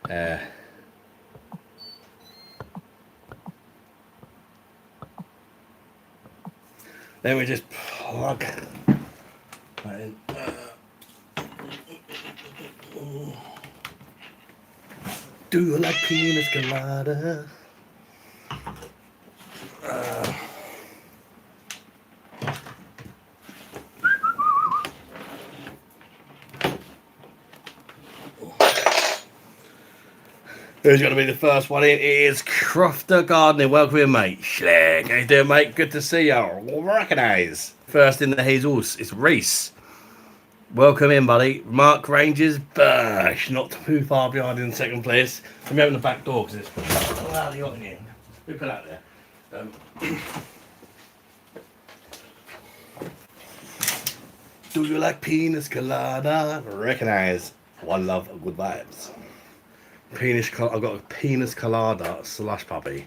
Uh, then we just plug that in. Do you like penis colada? Who's going to be the first one in? It is Crofter Gardening. Welcome in, mate. Schleg. How you doing, mate? Good to see you. Recognise. First in the hazels, it's Reese. Welcome in, buddy. Mark Rangers, Bosh. Not too far behind in second place. Let me open the back door because it's loudly hot in here. We put that there. Do you like penis colada? Recognise. One love, good vibes. I've got a penis colada slush puppy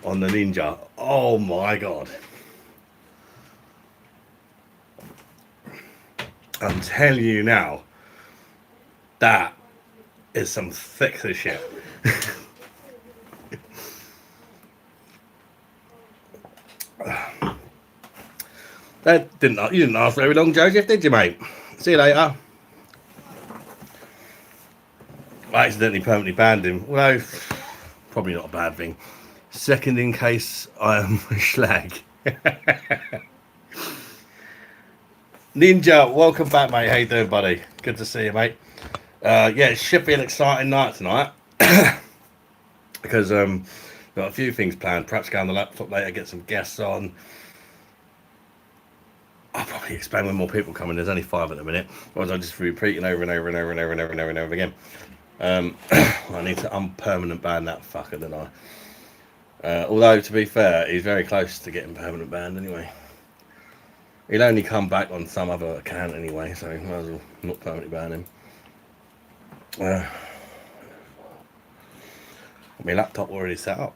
on the Ninja. Oh my god. I'm telling you now, that is some thick shit. You didn't last very long, Joseph, did you, mate? See you later. I accidentally permanently banned him. Well, probably not a bad thing. Second in case I am a schlag. Ninja, welcome back, mate. How you doing, buddy? Good to see you, mate. Yeah, it should be an exciting night tonight. Because got a few things planned. Perhaps go on the laptop later, get some guests on. I'll probably explain when more people come in. There's only 5 at the minute. Otherwise I'll just be repeating over and over and over and over and over and over and over again. I need to unpermanent ban that fucker, don't I? Although, to be fair, he's very close to getting permanent banned anyway. He'll only come back on some other account anyway, so might as well not permanently ban him. My laptop already set up.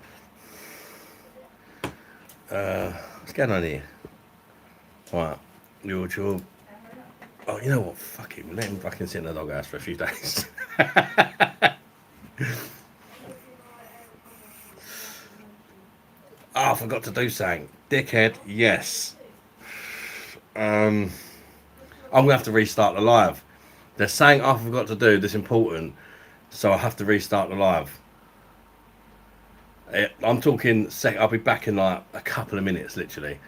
What's going on here? Right, YouTube. Oh, you know what? Fuck him. Let him fucking sit in the doghouse for a few days. I forgot to do something. Dickhead, yes. I'm gonna have to restart the live. There's something I forgot to do that's important, so I have to restart the live. I'm talking I'll be back in like a couple of minutes, literally.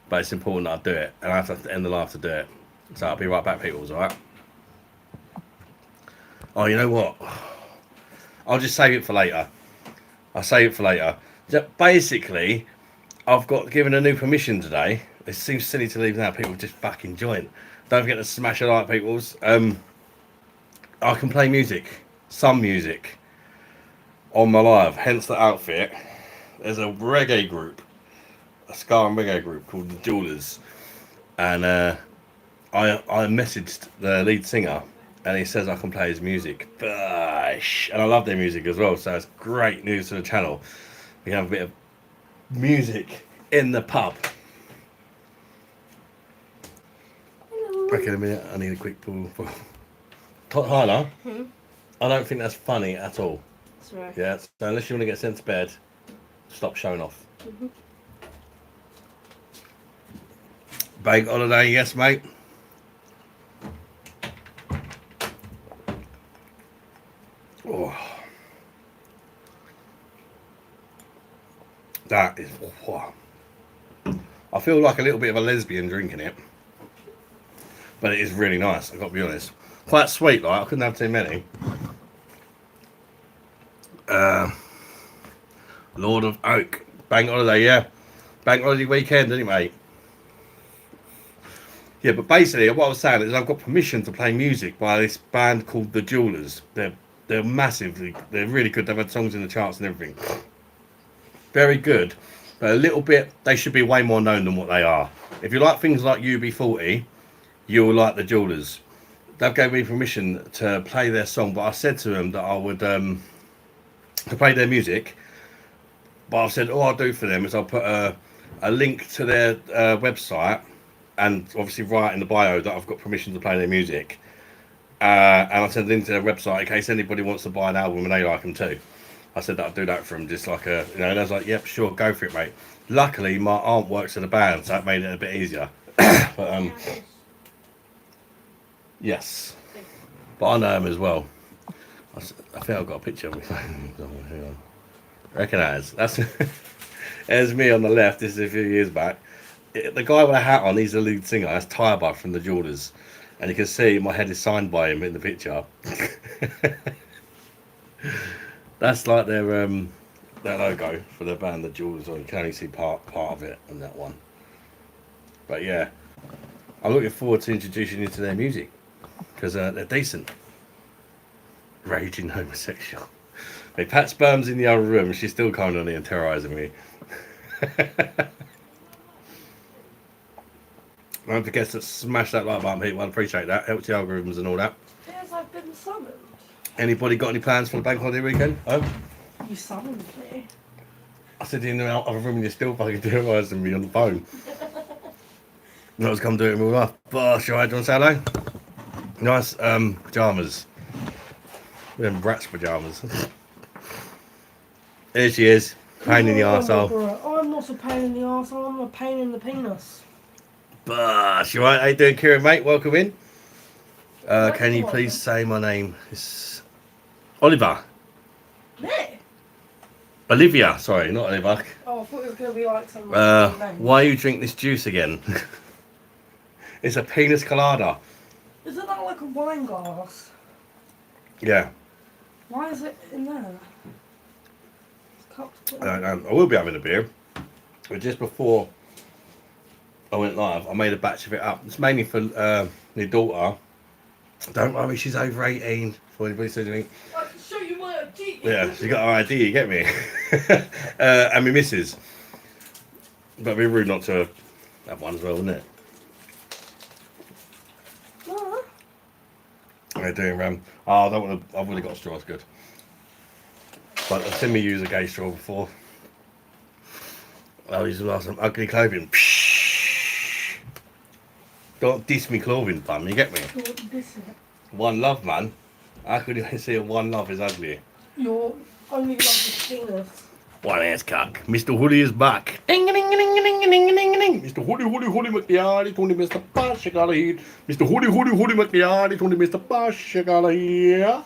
But it's important that I do it, and I have to end the live to do it. So I'll be right back, people. Alright? Oh, you know what? I'll just save it for later. I'll save it for later. Basically, I've got given a new permission today. It seems silly to leave now. People just fucking join. Don't forget to smash a like, peoples. I can play music, some music, on my live. Hence the outfit. There's a reggae group, a ska and reggae group called the Jewelers, and I messaged the lead singer, and he says I can play his music. Bosh. And I love their music as well. So it's great news to the channel. We can have a bit of music in the pub. Back in a minute. I need a quick pull. Hyla, I don't think that's funny at all. That's right. Yeah, so unless you want to get sent to bed, stop showing off. Bank holiday, yes, mate. Oh. That is... Oh. I feel like a little bit of a lesbian drinking it. But it is really nice, I've got to be honest. Quite sweet, like, I couldn't have too many. Lord of Oak. Bank holiday, yeah. Bank holiday weekend, anyway. Yeah, but basically what I was saying is I've got permission to play music by this band called The Jewelers. They're massive. They're really good. They've had songs in the charts and everything. Very good. But a little bit, they should be way more known than what they are. If you like things like UB40, you'll like The Jewelers. They've gave me permission to play their song, but I said to them that I would to play their music. But I've said all I'll do for them is I'll put a link to their website, and obviously write in the bio that I've got permission to play their music. And I sent a link to their website in case anybody wants to buy an album and they like them too. I said that I'd do that for them, just like a, and I was like, yep, sure, go for it, mate. Luckily, my aunt works in a band, so that made it a bit easier. But yes, but I know him as well. I think I've got a picture of me. Hang on. Recognise that's there's me on the left. This is a few years back. The guy with a hat on, he's the lead singer. That's Tyler from the Jordans, and you can see my head is signed by him in the picture. That's like their logo for the band, the Jordans. You can only see part of it on that one. But yeah, I'm looking forward to introducing you to their music because they're decent. Raging homosexual. Hey, Pat Sperm's in the other room. She's still coming on here and terrorising me. Don't forget to smash that like button, people. I appreciate that. Helps the algorithms and all that. Yes, I've been summoned. Anybody got any plans for the bank holiday weekend? Oh? You summoned me. I said in the other room and you're still fucking terrorising me on the phone. I was come do it with my wife. Bosh, alright, do you want to say hello? Nice pyjamas. Them rats pyjamas. There she is. Pain in the arsehole. I'm not a pain in the arsehole, I'm a pain in the penis. Bosh, alright, how you doing, Kieran, mate? Welcome in. Can you please say my name? It's Oliver. Me? Olivia, sorry, not Oliver. Oh, I thought it was going to be like some why you drink this juice again? It's a penis colada. Isn't that like a wine glass? Yeah. Why is it in there? I don't know. I will be having a beer. But just before I went live, I made a batch of it up. It's mainly for my daughter. Don't worry, she's over 18. Before anybody says anything. I can show you my ID. Yeah, she got her ID, you get me? And my missus. But it'd be rude not to have one as well, wouldn't it? No. They're doing I don't want to. I've already got a straw. It's good. But I've seen me use a gay straw before. I used to last some ugly clothing. Don't diss me clothing, bum. You get me? One love, man. How could you see a one love is ugly? Your only love is penis. One ass cock. Mr. Hoodie is back. Ding ding ding ding ding ding ding ding. Mr. Hoodie McLeod, Tony Mr. Bosh, here. Mr. Hoodie McLeod, Tony Mr. Bosh, here.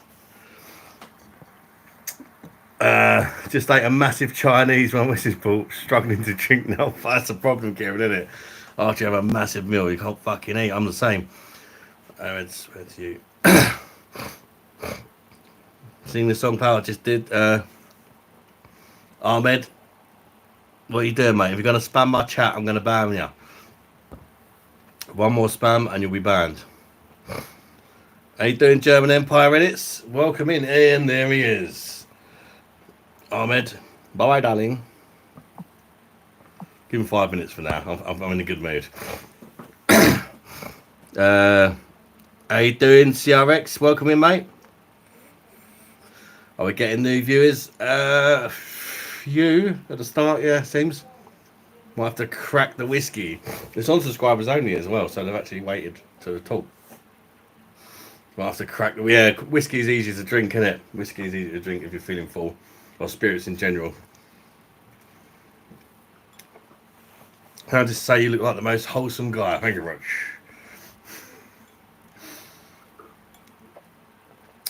Just ate a massive Chinese one, which is struggling to drink now. That's the problem, Kieran, isn't it? After you have a massive meal, you can't fucking eat. I'm the same. It's you. Sing the song pal I just did. Ahmed, what are you doing, mate? If you're going to spam my chat, I'm going to ban you. One more spam and you'll be banned. How you doing, German Empire Edits? Welcome in. And there he is. Ahmed, bye-bye, darling. Give him 5 minutes for now. I'm in a good mood. How you doing, CRX? Welcome in, mate. Are we getting new viewers? Few at the start, yeah, seems. Might have to crack the whiskey. It's on subscribers only as well, so they've actually waited to talk. Might have to crack the... Yeah, whiskey's easy to drink, isn't it? Whiskey's easy to drink if you're feeling full. Or spirits in general. Can I just say you look like the most wholesome guy? Thank you, Roach.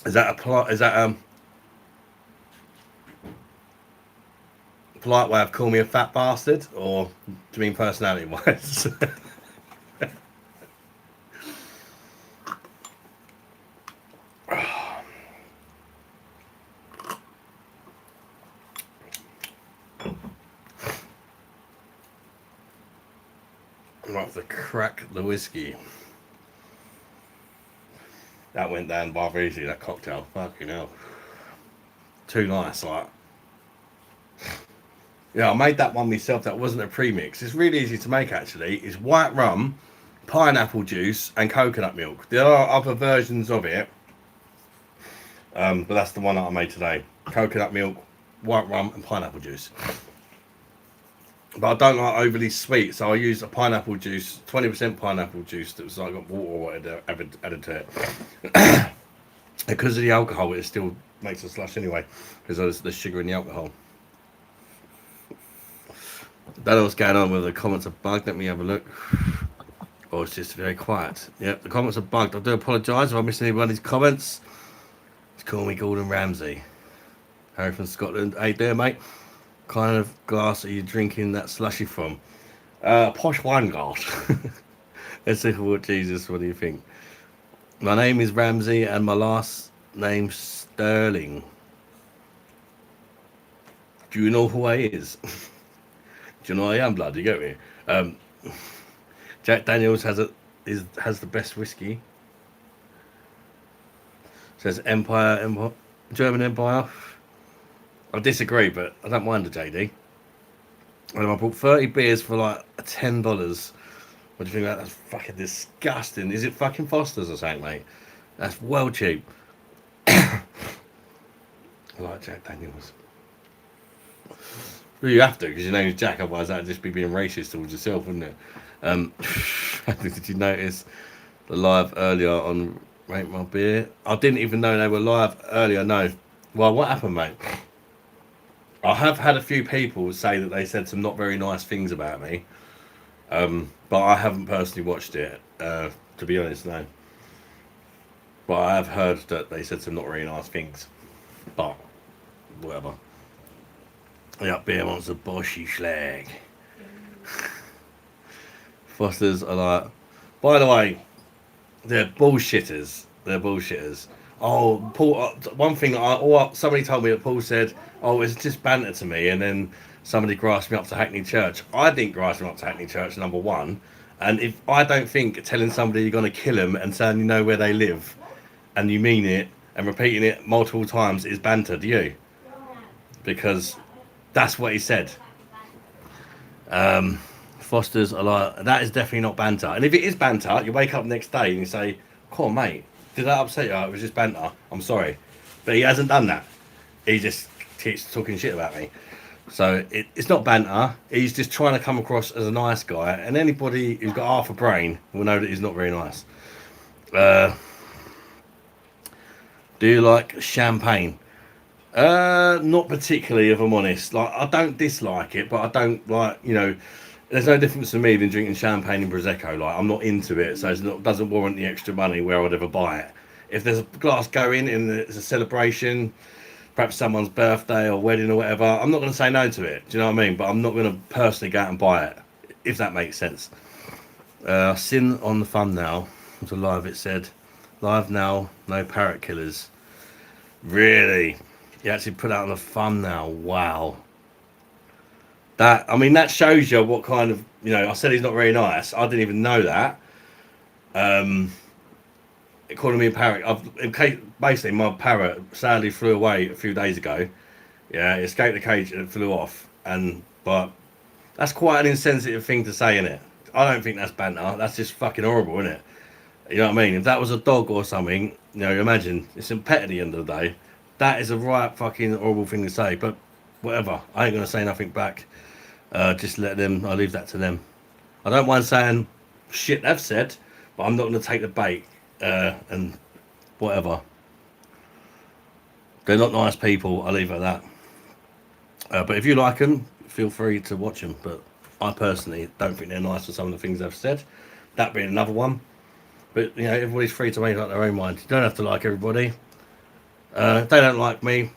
Is that a polite way of calling me a fat bastard, or do you mean personality wise? I'm gonna have to crack the whiskey. That went down rather easy, that cocktail. Fucking hell. Too nice, like. Yeah, I made that one myself. That wasn't a premix. It's really easy to make, actually. It's white rum, pineapple juice, and coconut milk. There are other versions of it, but that's the one that I made today. Coconut milk, white rum, and pineapple juice. but I don't like overly sweet, so I use a pineapple juice, 20% pineapple juice that was like got water or whatever added to it. Because of the alcohol, it still makes a slush anyway, because there's the sugar in the alcohol. Don't know what's going on with the comments are bugged. Let me have a look. Oh, it's just very quiet. Yep, the comments are bugged. I do apologise if I missed anybody's comments. Just call me Gordon Ramsay. Harry from Scotland. Hey there, mate. Kind of glass are you drinking that slushy from? Posh wine glass. Let's see what Jesus. What do you think? My name is Ramsay and my last name's Sterling. Do you know who I is? Do you know who I am, blood? You get me? Jack Daniels has the best whiskey. Says Empire, German Empire. I disagree, but I don't mind the JD. And I bought 30 beers for like $10. What do you think about that? That's fucking disgusting. Is it fucking Foster's or something, mate? That's well cheap. I like Jack Daniels. Well, you have to, because your name is Jack, otherwise that'd just be being racist towards yourself, wouldn't it? Did you notice the live earlier on Rate My Beer? I didn't even know they were live earlier, no. Well, what happened, mate? I have had a few people say that they said some not very nice things about me, but I haven't personally watched it, to be honest, no. But I have heard that they said some not very nice things, but whatever. Yeah, beer wants a boshy schlag. Fosters are like, by the way, they're bullshitters. They're bullshitters. Oh, Paul, one thing, somebody told me that Paul said, oh, it's just banter to me, and then somebody grasped me up to Hackney Church. I didn't grasp me up to Hackney Church, number one. And if I don't think telling somebody you're going to kill them and saying you know where they live, and you mean it, and repeating it multiple times is banter, do you? Because that's what he said. Fosters are like, that is definitely not banter. And if it is banter, you wake up the next day and you say, come on, mate, did that upset you? It was just banter. I'm sorry. But he hasn't done that. He just keeps talking shit about me. So it's not banter. He's just trying to come across as a nice guy. And anybody who's got half a brain will know that he's not very nice. Do you like champagne? Not particularly, if I'm honest. Like, I don't dislike it, but I don't like, there's no difference to me than drinking champagne and prosecco. Like, I'm not into it, so it doesn't warrant the extra money where I'd ever buy it. If there's a glass going and it's a celebration, perhaps someone's birthday or wedding or whatever, I'm not going to say no to it. Do you know what I mean? But I'm not going to personally go out and buy it, if that makes sense. Sin on the thumbnail was a live. It said, live now, no parrot killers. Really? You actually put that on the thumbnail. Wow. That shows you what kind of, I said he's not very nice. I didn't even know that. Calling me a parrot. Basically, my parrot sadly flew away a few days ago. Yeah, it escaped the cage and it flew off. But that's quite an insensitive thing to say, innit? I don't think that's banter. That's just fucking horrible, innit? You know what I mean? If that was a dog or something, imagine, it's a pet at the end of the day. That is a right fucking horrible thing to say. But whatever. I ain't going to say nothing back. Just let them, I'll leave that to them. I don't mind saying shit they've said, but I'm not going to take the bait and whatever. They're not nice people, I'll leave it at that. But if you like them, feel free to watch them. But I personally don't think they're nice for some of the things they've said. That being another one. But, everybody's free to make up their own mind. You don't have to like everybody. If they don't like me,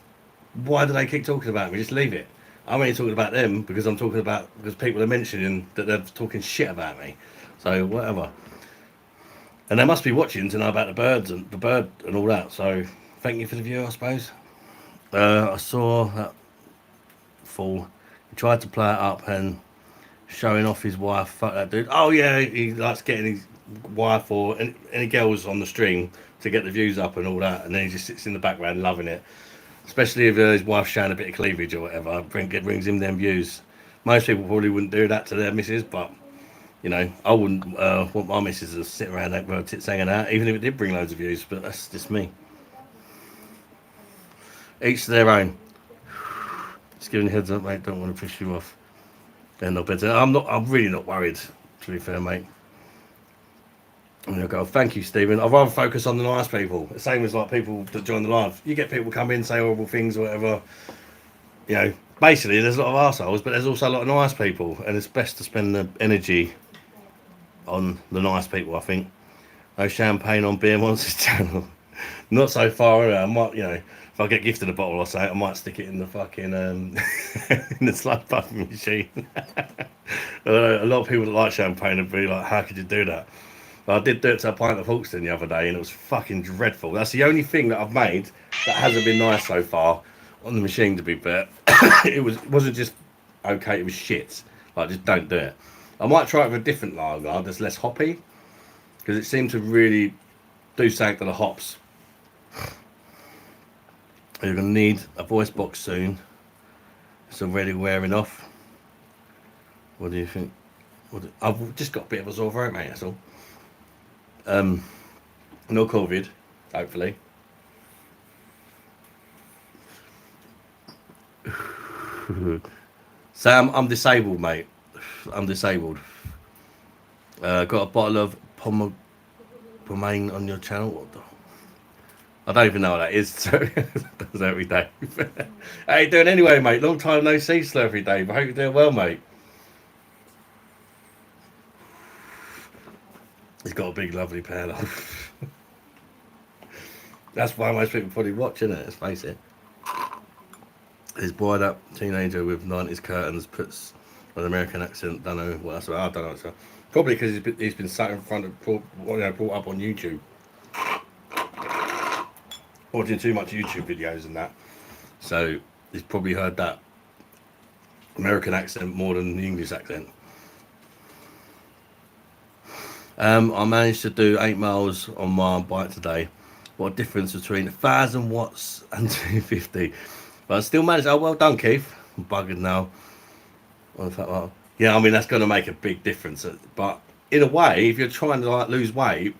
why do they keep talking about me? Just leave it. I'm only talking about them because because people are mentioning that they're talking shit about me. So whatever. And they must be watching to know about the bird and all that. So thank you for the view, I suppose. I saw that fool. He tried to play it up and showing off his wife. Fuck that dude. Oh yeah, he likes getting his wife or any girls on the stream to get the views up and all that. And then he just sits in the background loving it. Especially if his wife's showing a bit of cleavage or whatever, it brings him them views. Most people probably wouldn't do that to their missus, but, I wouldn't want my missus to sit around that with her tits hanging out, even if it did bring loads of views, but that's just me. Each to their own. Just giving you a heads up, mate, don't want to push you off. They're not better. I'm really not worried, to be fair, mate. And they'll go, thank you, Stephen. I'd rather focus on the nice people. The same as like people that join the live. You get people come in, say horrible things or whatever. You know, basically there's a lot of arseholes, but there's also a lot of nice people. And it's best to spend the energy on the nice people, I think. No champagne on Beer Monsters channel. Not so far around. I might, if I get gifted a bottle or something, I might stick it in the fucking in the slug puffing machine. A lot of people that like champagne would be like, "How could you do that?" But I did do it to a pint of Hawkston the other day, and it was fucking dreadful. That's the only thing that I've made that hasn't been nice so far on the machine. To be fair, it wasn't just okay. It was shit. Like, just don't do it. I might try it with a different lager that's less hoppy, because it seemed to really do something to the hops. You're going to need a voice box soon. It's already wearing off. What do you think? I've just got a bit of a sore throat, mate, that's all. No COVID, hopefully. Sam, I'm disabled, mate. I'm disabled. Got a bottle of pomade on your channel. What the? I don't even know what that is. So that's every day. How you doing anyway, mate? Long time no see, Slurpy Dave. I hope you're doing well, mate. He's got a big, lovely pair of. That's why most people probably watch, isn't it? Let's face it. His boyed up teenager with 90s curtains puts an American accent. Don't know what that's about. I don't know. So probably because he's been sat in front of, brought up on YouTube, watching too much YouTube videos and that. So he's probably heard that American accent more than the English accent. I managed to do 8 miles on my bike today. What a difference between 1,000 watts and 250. But I still managed. Oh, well done, Keith. I'm buggered now. Yeah, I mean, that's going to make a big difference. But in a way, if you're trying to like lose weight,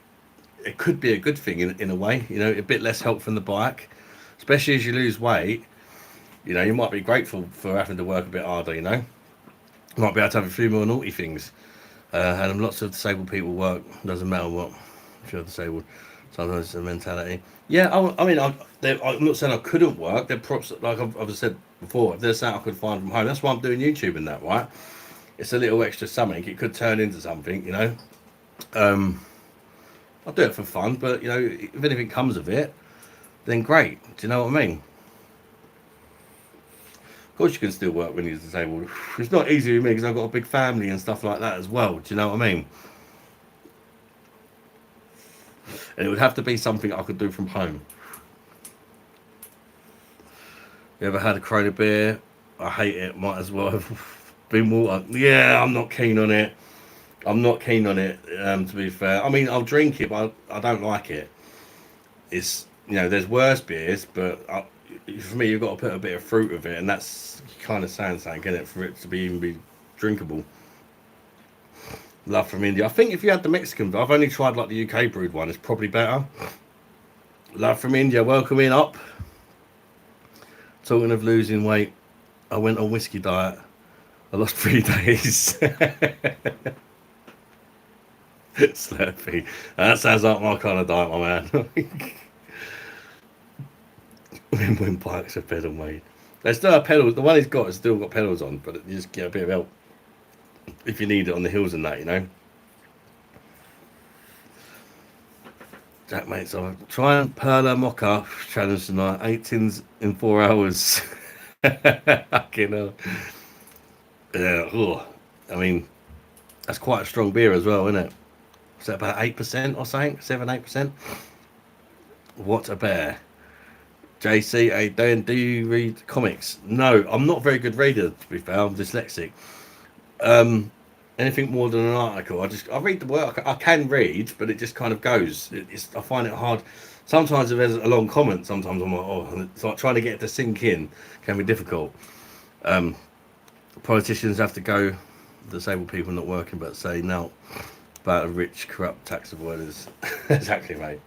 it could be a good thing in a way. You know, a bit less help from the bike, especially as you lose weight. You know, you might be grateful for having to work a bit harder. You know, you might be able to have a few more naughty things. And lots of disabled people work. Doesn't matter what, if you're disabled. Sometimes it's a mentality. Yeah, I mean, I'm not saying I couldn't work. They're props, like I've said before. If there's something I could find from home, that's why I'm doing YouTube and that, right? It's a little extra something. It could turn into something, you know. I'll do it for fun, but you know, if anything comes of it, then great. Do you know what I mean? Of course, you can still work when you're disabled. It's not easy with me because I've got a big family and stuff like that as well. Do you know what I mean? And it would have to be something I could do from home. You ever had a Corona beer? I hate it. Might as well have been water. Yeah, I'm not keen on it. I'm not keen on it, to be fair. I mean, I'll drink it, but I don't like it. It's, you know, there's worse beers, but for me, you've got to put a bit of fruit with it, and that's kind of saying something, isn't it, for it to even be drinkable. Love from India. I think if you had the Mexican, I've only tried like the UK brewed one. It's probably better. Love from India. Welcome in up. Talking of losing weight, I went on whiskey diet. I lost 3 days. Slurpy. That sounds like my kind of diet, my man. when bikes are pedal made. They still have pedals. The one he's got has still got pedals on, but you just get a bit of help if you need it on the hills and that, you know. Jack, mate, so I'm trying Perla Mocha challenge tonight. 8 tins in 4 hours. Fucking hell. Yeah, ugh. I mean, that's quite a strong beer as well, isn't it? Is that about 8% or something? 7-8%? What a bear. JC, hey, Dan, do you read comics? No, I'm not a very good reader, to be fair. I'm dyslexic. Anything more than an article, I read the work. I can read, but it just kind of goes. I find it hard. Sometimes if there's a long comment, sometimes I'm like, oh, it's like trying to get it to sink in can be difficult. Politicians have to go, disabled people not working, but say no about a rich, corrupt tax avoiders. Exactly, mate.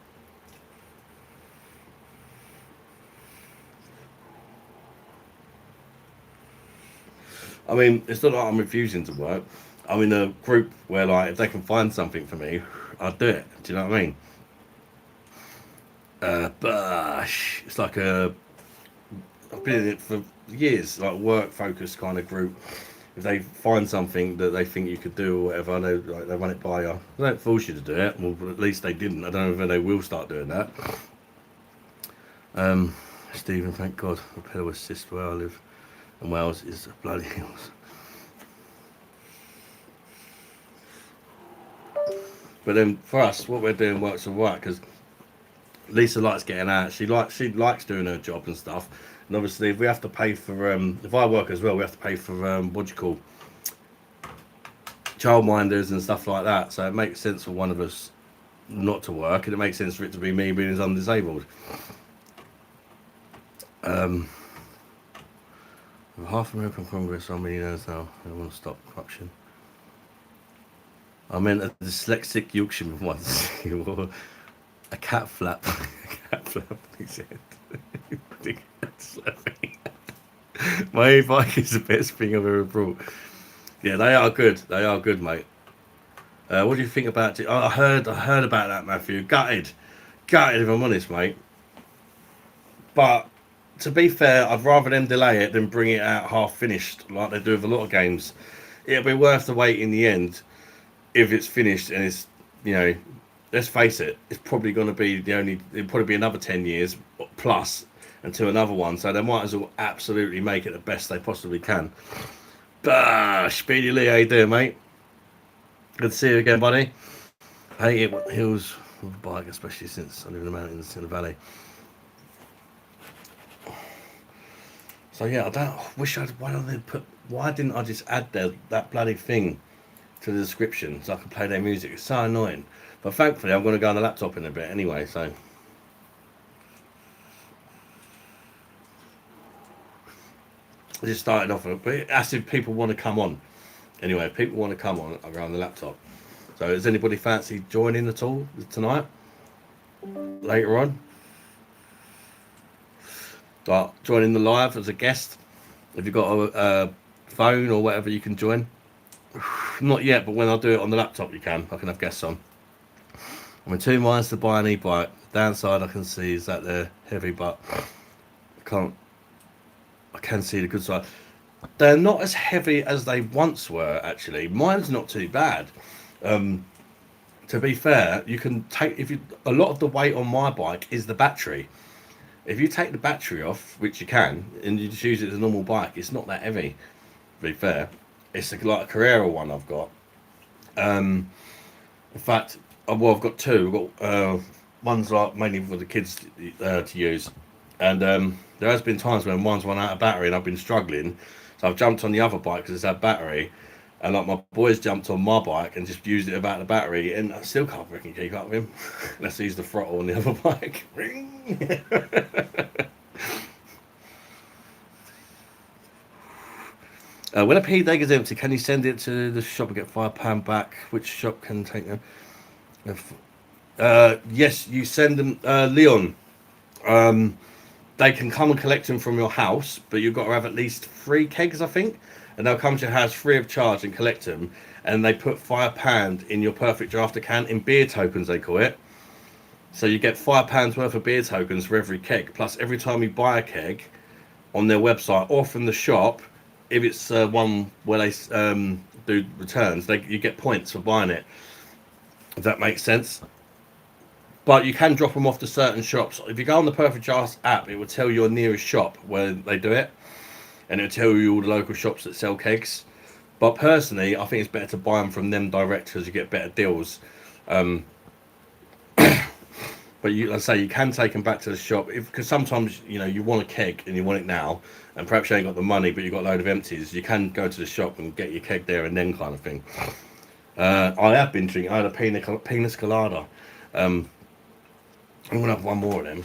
I mean, it's not like I'm refusing to work. I'm in a group where, like, if they can find something for me, I'll do it. Do you know what I mean? Bosh. It's like a. I've been in it for years, like work focused kind of group. If they find something that they think you could do or whatever, they run it by you. They don't force you to do it. Well, at least they didn't. I don't know if they will start doing that. Stephen, thank God, the pedal assist where I live in Wales is bloody hills. But then for us, what we're doing works alright because Lisa likes getting out. She likes doing her job and stuff. And obviously, if we have to pay for if I work as well, we have to pay for what do you call childminders and stuff like that. So it makes sense for one of us not to work, and it makes sense for it to be me being as I'm disabled. Half American Congress, how many years now? I want to stop corruption. I meant a dyslexic Yorkshireman once. A cat flap. A cat flap, he said. My bike is the best thing I've ever brought. Yeah, they are good. They are good, mate. What do you think about it? I heard about that, Matthew. Gutted if I'm honest, mate. But to be fair, I'd rather them delay it than bring it out half finished, like they do with a lot of games. It'll be worth the wait in the end if it's finished and it's, you know, let's face it, it's probably going to be it'll probably be another 10 years plus until another one. So they might as well absolutely make it the best they possibly can. Speedy Lee, how you doing, mate? Good to see you again, buddy. I hate it hills with a bike, especially since I live in the mountains in the valley. So yeah, why didn't I just add that bloody thing to the description so I could play their music? It's so annoying. But thankfully I'm going to go on the laptop in a bit anyway, so. I just started off, but that's if people want to come on. Anyway, if people want to come on, I'll go on the laptop. So does anybody fancy joining at all tonight? Later on? Like joining the live as a guest? If you've got a phone or whatever, you can join. Not yet, but when I do it on the laptop, you can. I can have guests on. I'm in 2 minds to buy an e-bike. The downside I can see is that they're heavy, but I can see the good side. They're not as heavy as they once were, actually. Mine's not too bad. To be fair, you can take a lot of the weight on my bike is the battery. If you take the battery off, which you can, and you just use it as a normal bike, it's not that heavy. To be fair, it's like a Carrera one I've got. In fact, I've got two. I've got one's like mainly for the kids to use, and there has been times when one's run out of battery and I've been struggling, so I've jumped on the other bike because it's had battery, and like my boys jumped on my bike and just used it about the battery, and I still can't freaking keep up with him. Let's use the throttle on the other bike. When a P egg is empty, can you send it to the shop and get £5 back? Which shop can take them? Yes, you send them, Leon. They can come and collect them from your house, but you've got to have at least 3 kegs, I think, and they'll come to your house free of charge and collect them. And they put £5 in your perfect drafter can in beer tokens, they call it. So you get £5 worth of beer tokens for every keg. Plus, every time you buy a keg on their website or from the shop, if it's one where they do returns, you get points for buying it. If that makes sense. But you can drop them off to certain shops. If you go on the Perfect Draft app, it will tell your nearest shop where they do it, and it'll tell you all the local shops that sell kegs. But personally, I think it's better to buy them from them direct because you get better deals. But like I say, you can take them back to the shop because sometimes you want a keg and you want it now, and perhaps you ain't got the money, but you've got a load of empties. You can go to the shop and get your keg there and then kind of thing. I have been drinking. I had a pina colada. I'm gonna have one more of them.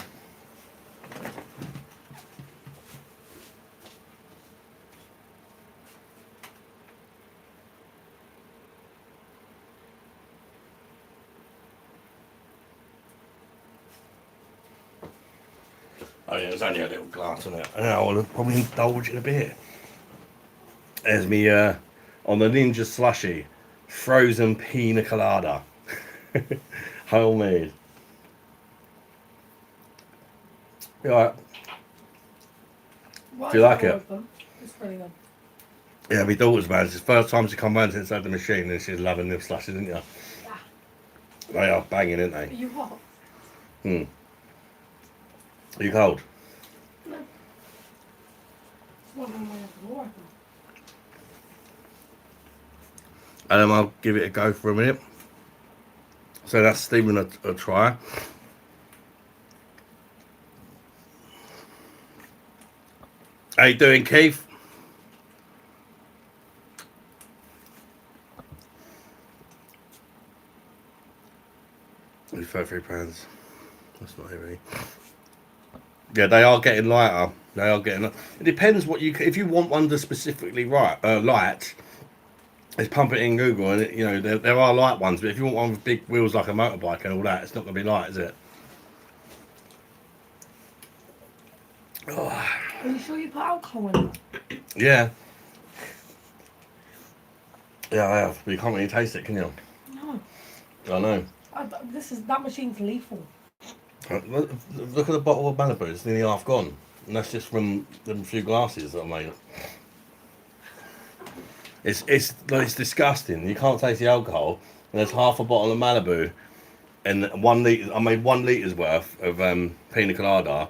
Oh yeah, there's only a little glass on it. And I'll probably indulge in a bit. There's me on the Ninja Slushy, frozen pina colada, homemade. You alright? Why Do you is like that it? open? It's pretty good. Yeah, my daughter's man. It's the first time she come round since I had the machine, and she's loving them slushies, isn't you? Yeah. They are banging, aren't Are they? you hot? Hmm. Are you cold? No. It's one on my door open. And then I'll give it a go for a minute. So that's Stephen a try. How you doing, Keith? It's £33. That's not heavy. Yeah, they are getting lighter. They are getting. It depends what you. If you want one to specifically light, just pump it in Google, and you know there are light ones. But if you want one with big wheels like a motorbike and all that, it's not going to be light, is it? Oh, Are you sure you put alcohol in it? yeah, yeah, I have. But you can't really taste it, can you? No. I know. That machine's lethal. Look at the bottle of Malibu. It's nearly half gone, and that's just from the few glasses that I made. It's disgusting. You can't taste the alcohol. And there's half a bottle of Malibu, and 1 litre. I made 1 litres worth of pina colada,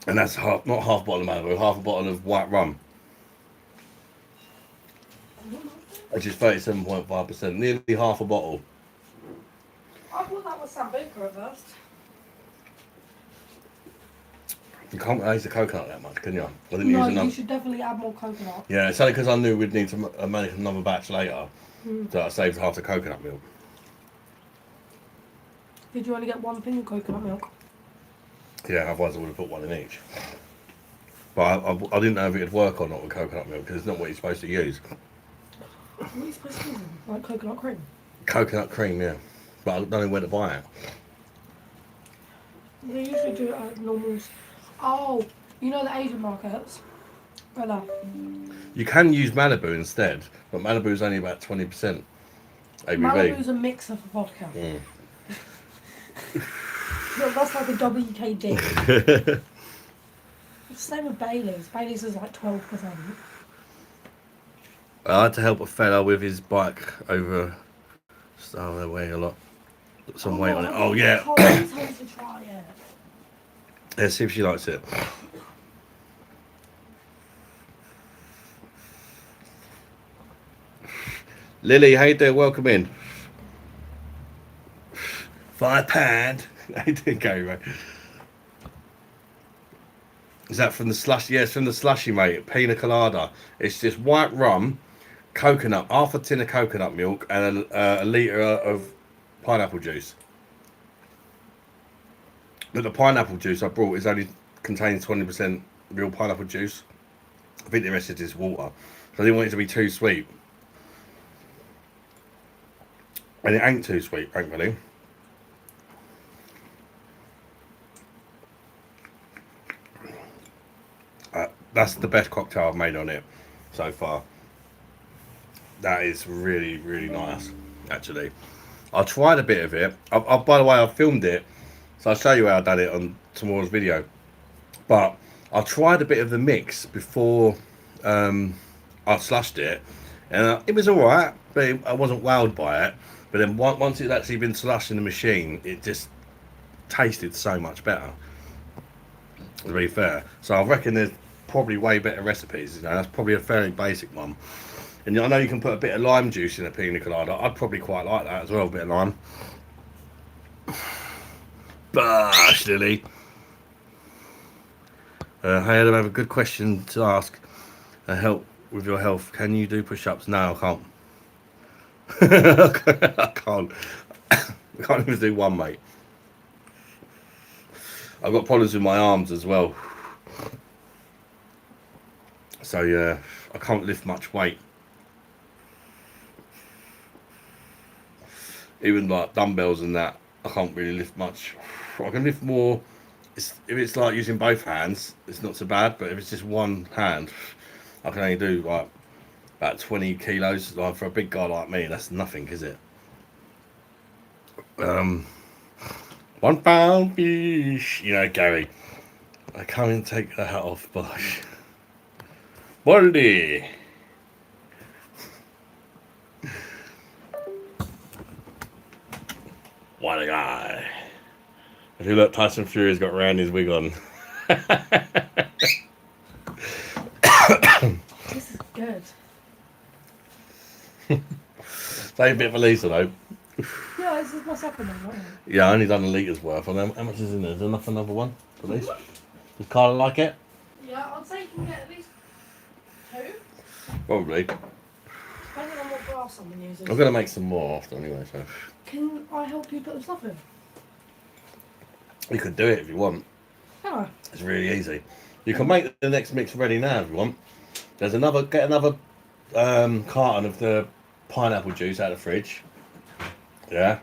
and that's not half a bottle of Malibu, half a bottle of white rum, which is 37.5%, nearly half a bottle. I thought that was Sambuca at first. You can't taste the coconut that much, can you? I didn't No, use enough. you should definitely add more coconut. Yeah, it's only because I knew we'd need to make another batch later, Mm. so I saved half the coconut milk. Did you only get one thing of coconut milk? Yeah, otherwise I would have put one in each. But I didn't know if it'd work or not with coconut milk because it's not what you're supposed to use. What are you supposed to use? Like coconut cream? Coconut cream, yeah. But I don't know where to buy it. They usually do it at normal. Oh, you know the Asian markets? Bella. You can use Malibu instead, but Malibu's only about 20% ABV. Malibu's a mixer for vodka. Mm. That's like a WKD. It's the same with Bailey's. Bailey's is like 12%. I had to help a fella with his bike over. Oh, they're weighing a lot. Got some weight on it. Oh, yeah. Colin's home to try it. Let's see if she likes it. Lily, how you doing? Welcome in. £5. How you doing, Gary, mate? Is that from the Slushy? Yeah, it's from the Slushy, mate. Pina colada. It's just white rum, coconut, half a tin of coconut milk, and a litre of pineapple juice. But the pineapple juice I brought is only contains 20% real pineapple juice. I think the rest is just water. So I didn't want it to be too sweet. And it ain't too sweet, thankfully. That's the best cocktail I've made on it so far. That is really, really nice, actually. I tried a bit of it. By the way, I filmed it, so I'll show you how I done it on tomorrow's video. But I tried a bit of the mix before I slushed it, and it was alright, but I wasn't wowed by it. But then once it's actually been slushed in the machine, it just tasted so much better, to be fair. So I reckon there's probably way better recipes. You know, that's probably a fairly basic one. And I know you can put a bit of lime juice in a pina colada. I'd probably quite like that as well, a bit of lime. Bosh, Lily. Hey Adam, I have a good question to ask. Help with your health. Can you do push-ups? No, I can't. I can't. I can't even do one, mate. I've got problems with my arms as well. So yeah, I can't lift much weight. Even like dumbbells and that, I can't really lift much. I can lift more. If it's like using both hands, it's not so bad. But if it's just one hand, I can only do like about 20 kilos. Like for a big guy like me, that's nothing, is it? 1 pound fish. You know, Gary. I come and take the hat off, Bosh. Baldy. What a guy. If you look, Tyson Fury's got Randy's wig on. This is good. Save a bit for Lisa though. Yeah, this is my second one, right? Yeah, I only done a litres worth. And how much is in there? Is there enough for another one for this? Does Carla like it? Yeah, I'd say you can get at least 2. Probably. Depending on what glass someone uses. I'm going to make some more after anyway, so. Can I help you put the stuff in? You could do it if you want. Oh. It's really easy. You can make the next mix ready now if you want. There's another, get another carton of the pineapple juice out of the fridge. Yeah.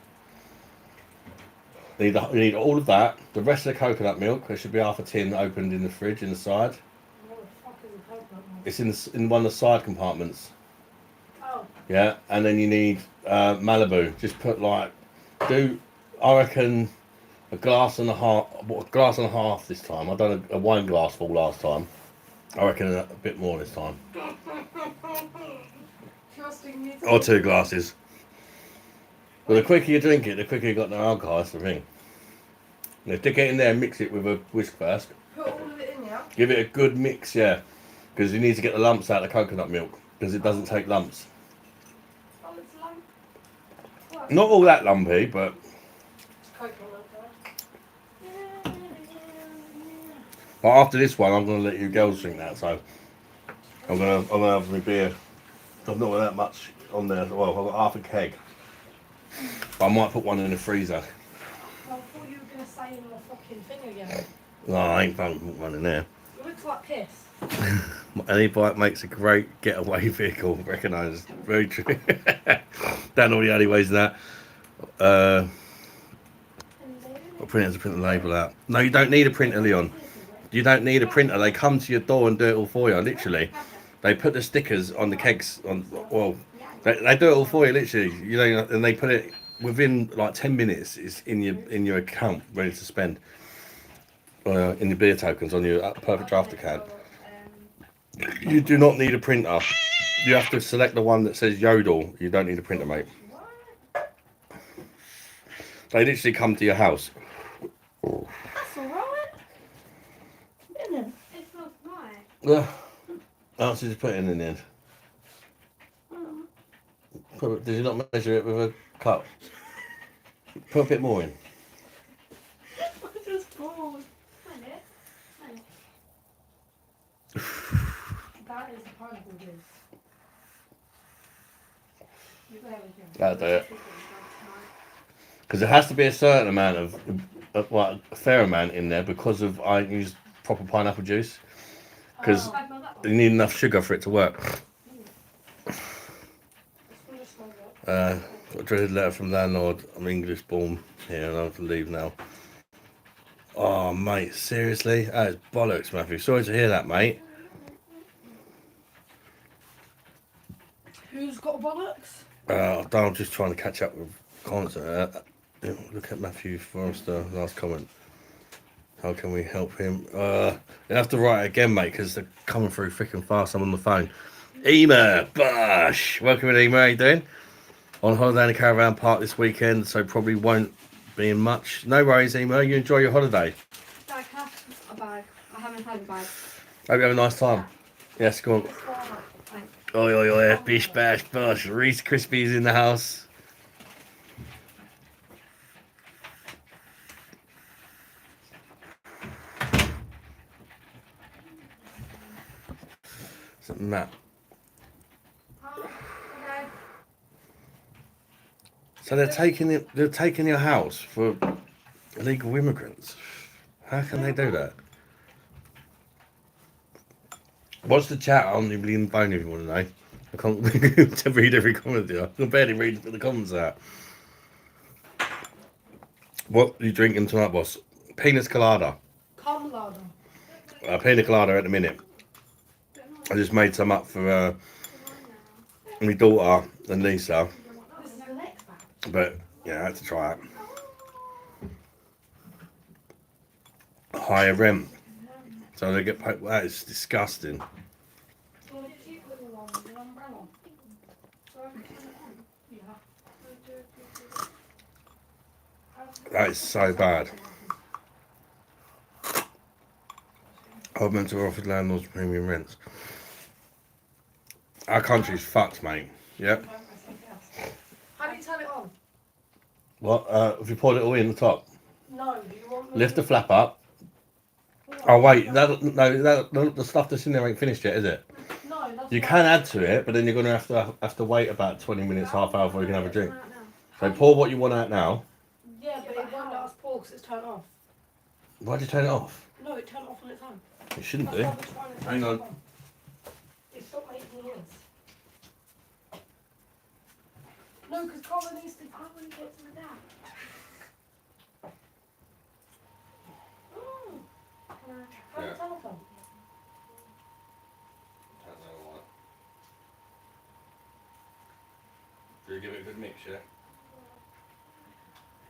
You need all of that. The rest of the coconut milk. There should be half a tin opened in the fridge in the side. What the fuck is a coconut milk? It's in one of the side compartments. Oh. Yeah, and then you need Malibu. Just put I reckon a glass and a half this time. I done a wine glass full last time. I reckon a bit more this time. Trusting me. Or 2 glasses. But the quicker you drink it, the quicker you got no alcohol. That's the thing. Now, stick it in there and mix it with a whisk first. Put all of it in, yeah? Give it a good mix, yeah. Because you need to get the lumps out of the coconut milk. Because it doesn't take lumps. Oh, it's lump. Well, Not all that lumpy, but... it's coconut milk, though. But after this one, I'm going to let you girls drink that, so... I'm gonna have my beer. I've not got that much on there. Well, I've got half a keg. But I might put one in the freezer. I thought you were going to say in the fucking thing again. No, I ain't putting one in there. It looks like piss. Any bike makes a great getaway vehicle, recognised. Very true. Don't know the alleyways in that. I'll print the label out. No, you don't need a printer, Leon. You don't need a printer. They come to your door and do it all for you, literally. They put the stickers on the kegs. They do it all for you, literally. You know, and they put it within like 10 minutes. It's in your account, ready to spend. In your beer tokens on your perfect draft account. You do not need a printer. You have to select the one that says Yodel. You don't need a printer, mate. They literally come to your house. That's alright. Isn't it? It's not mine. Yeah. Oh, so just put it in the end. Did you not measure it with a cup? Put a bit more in. I'm just bored. Find it. That is a pineapple juice. That'll do it. Because there has to be a certain amount of a fair amount in there because of I use proper pineapple juice. Because you need enough sugar for it to work. Got a dreaded letter from landlord. I'm English born here and I have to leave now. Oh, mate, seriously? That is bollocks, Matthew. Sorry to hear that, mate. Who's got bollocks? I'm just trying to catch up with comments. Look at Matthew Forrester, last comment. How can we help him? You have to write it again, mate, because they're coming through freaking fast. I'm on the phone. Ema Bosh. Welcome in, Ema. How you doing? On holiday in the caravan park this weekend, so probably won't be in much. No worries, Ema. You enjoy your holiday. Dad, can I have a bag? I haven't had a bag. Hope you have a nice time. Yes, go on. Thanks. Oi, oi, oi. Bish, bash, bosh. Reese Krispies in the house. Matt. Okay. So they're taking your house for illegal immigrants. How can they do that? What's the chat? I'm even in the phone if you want to know. I can't to read every comment here. I can barely read the comments out. What are you drinking tonight, boss? Pina colada. Carmelada. Pina colada at the minute. I just made some up for my daughter and Lisa, This is the next bag. but yeah, I had to try it. Higher rent, so they get paid. That is disgusting. Well, the cute little one with an umbrella. So I can turn it on. Yeah. That is so bad. I'm meant to offer landlords premium rents. Our country's fucked, mate. Yep. How do you turn it on? What? If you pour it all in the top, No, do you want me lift to? the flap up. Oh wait, the stuff that's in there ain't finished yet, is it? No, that's You not- can add to it, but then you're gonna have to wait about 20 minutes, half hour before you can have a drink. Right now. So pour what you want out now. Yeah, but it won't let us pour because it's turned off. Why'd you turn it off? No, it turned off on its own. It shouldn't That's do. why we're trying to turn Hang it on. It stopped making noise. No, because Colin needs to. I want to get to my dad. Oh, Can I? have Yeah. a telephone. Do you give it a good mix, yeah?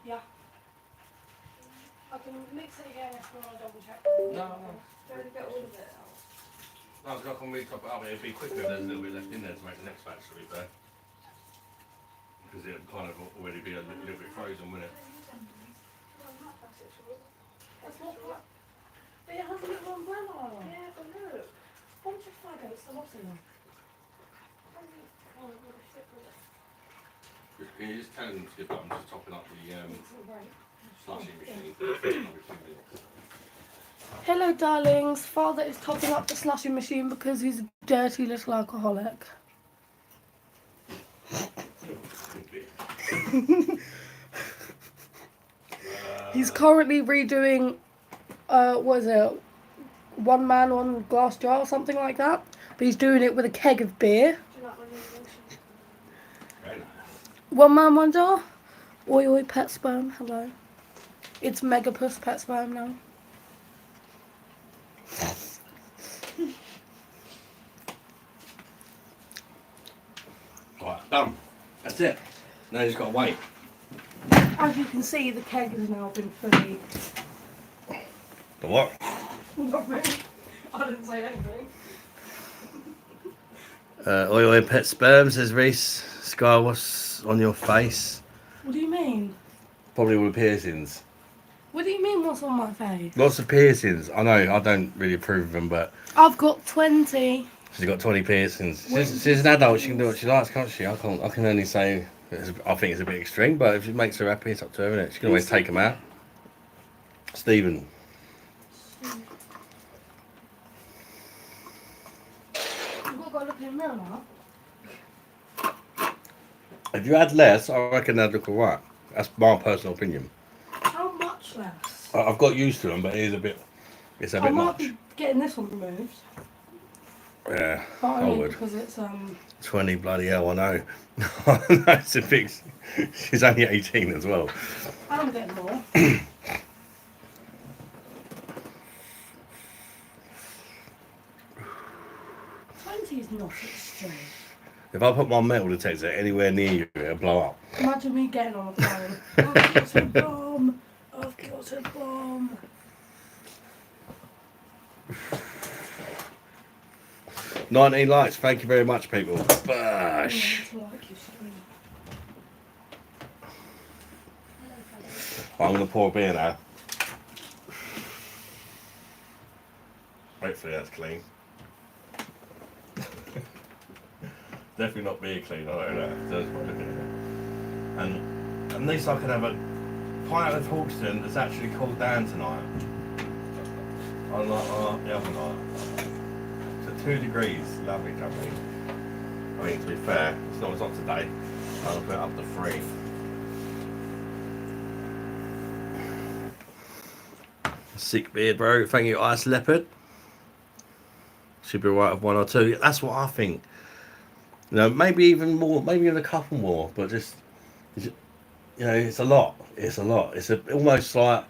Yeah. I can mix it again if you want to double check. No. Do I get all of it out? No, it's not going to top it up. It'd be quicker if there's a little bit left in there to make the next batch, to be fair. Because it'd kind of already be a little bit frozen, wouldn't it? That's not black. But it has a little umbrella. Yeah, but look. Bunch of flag oats, the lots in there. Oh, what a shit with it. Can you just tell them to skip up and just topping up the It's all right. slushy machine? Hello, darlings. Father is topping up the slushy machine because he's a dirty little alcoholic. He's currently redoing, what is it? One man, one glass jar or something like that. But he's doing it with a keg of beer. Do you like my new lotion? Very nice. One man, one jar. Oi, oi, pet sperm. Hello. It's Megapus pet sperm now. Right, done. That's it. Now you just got to wait. As you can see, the keg has now been fully. The what? Not me. I didn't say anything. Oil pet sperm, says Reese. Sky, what's on your face? What do you mean? Probably all the piercings. What do you mean? What's on my face? Lots of piercings. I know, I don't really approve of them, but I've got 20. she's got 20 piercings. She's an adult, she can do what she likes, can't she? I can only say, I think it's a bit extreme, but if it makes her happy, it's up to her, isn't it? She can always take them out. Stephen. You've got to go look in the mirror now. If you add less, I reckon that'd look alright. That's my personal opinion. How much less? I've got used to them, but it's a bit I might much. be getting this one removed. Yeah, But I only would. because it's 20, bloody hell, I know. That's a big. She's only 18 as well. I'm getting more. 20 is not extreme. If I put my metal detector anywhere near you, it'll blow up. Imagine me getting on a plane. I've got a bomb. I've got a bomb. 19 likes, thank you very much, people. Bosh. I'm going to pour a beer now. Hopefully that's clean. Definitely not beer clean, I don't know. That's what I'm looking at. And at least I can have a pint of Hawkston that's actually cooled down tonight. Unlike the other night. So 2 degrees, lovely, lovely. I mean, to be fair, it's not as hot today. I'll put it up to 3. Sick beard, bro. Thank you, Ice Leopard. Should be right of 1 or 2. That's what I think. You know, maybe even more, maybe even a couple more, but just, you know, it's a lot. It's a lot. It's almost like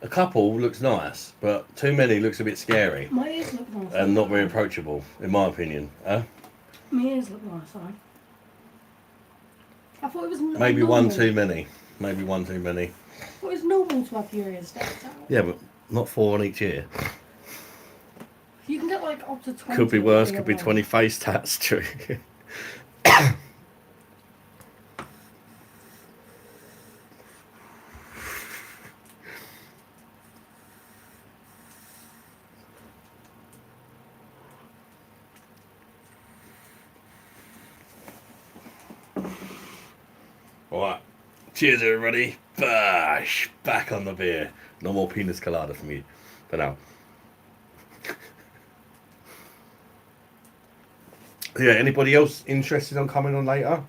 a couple looks nice, but too many looks a bit scary My ears look nice. and not very approachable, in my opinion. Huh? My ears look nice, though. I thought it was Maybe normal. one too many. Maybe one too many. I thought it was normal to have your ears decked out. Yeah, but not 4 on each ear. You can get like up to 20. Could be worse. ear Could be ones. 20 face tats. True. Alright, cheers everybody. Bosh! Back on the beer. No more penis colada from you for now. Yeah, anybody else interested on coming on later?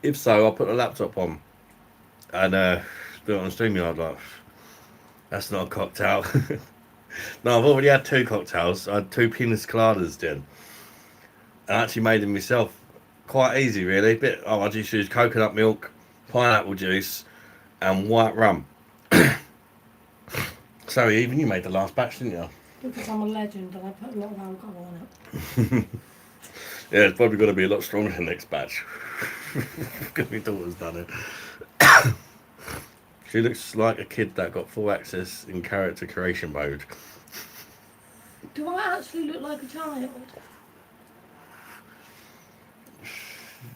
If so, I'll put the laptop on and do it on StreamYard. Like, that's not a cocktail. No, I've already had 2 cocktails. I had 2 penis coladas then. I actually made them myself. Quite easy, really. I just used coconut milk, pineapple juice, and white rum. So even you made the last batch, didn't you? Because I'm a legend and I put a lot of alcohol on it. Yeah, it's probably going to be a lot stronger than the next batch. Because my daughter's done it. She looks like a kid that got full access in character creation mode. Do I actually look like a child?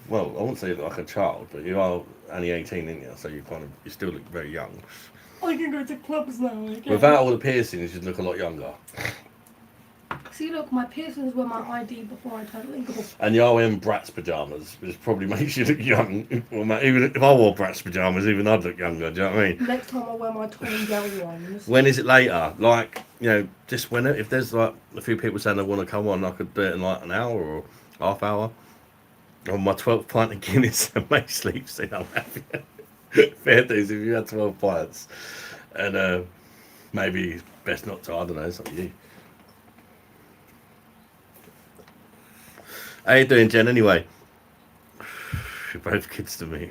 Well, I wouldn't say you look like a child, but you are only 18, aren't you? So you still look very young. I can go to clubs now. Okay? Without all the piercings, you'd look a lot younger. See, look, my piercings were my ID before I turned legal. And you are wearing Bratz pyjamas, which probably makes you look young. Well, even if I wore Bratz pyjamas, even I'd look younger. Do you know what I mean? Next time I wear my Tom and Jerry ones. When is it later? Like, you know, just when if there's like a few people saying they want to come on, I could do it in like an hour or half hour. On my 12th pint of Guinness and May sleeps in, I'm happy. Fair dues if you had 12 pints. And maybe best not to, I don't know, it's up to you. How you doing, Jen, anyway? You're both kids to me.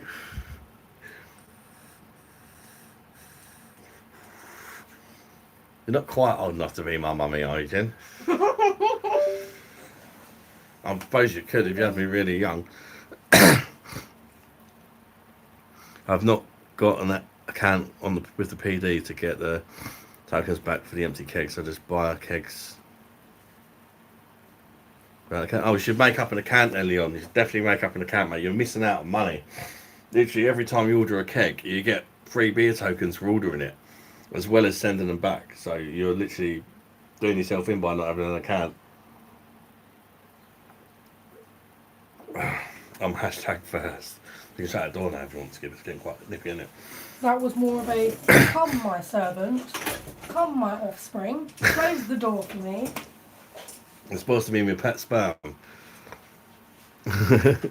You're not quite old enough to be my mummy, are you, Jen? I suppose you could if you had me really young. I've not got an account with the PD to get the tokens back for the empty kegs. I just buy kegs. Right, oh, you should make up an account, Leon. You should definitely make up an account, mate. You're missing out on money. Literally, every time you order a keg, you get 3 beer tokens for ordering it, as well as sending them back. So you're literally doing yourself in by not having an account. I'm hashtag first. You can shut the door now if you want to get it's getting quite nippy, isn't it? That was more of a come my servant, come my offspring, close the door for me. It's supposed to be my pet sperm. At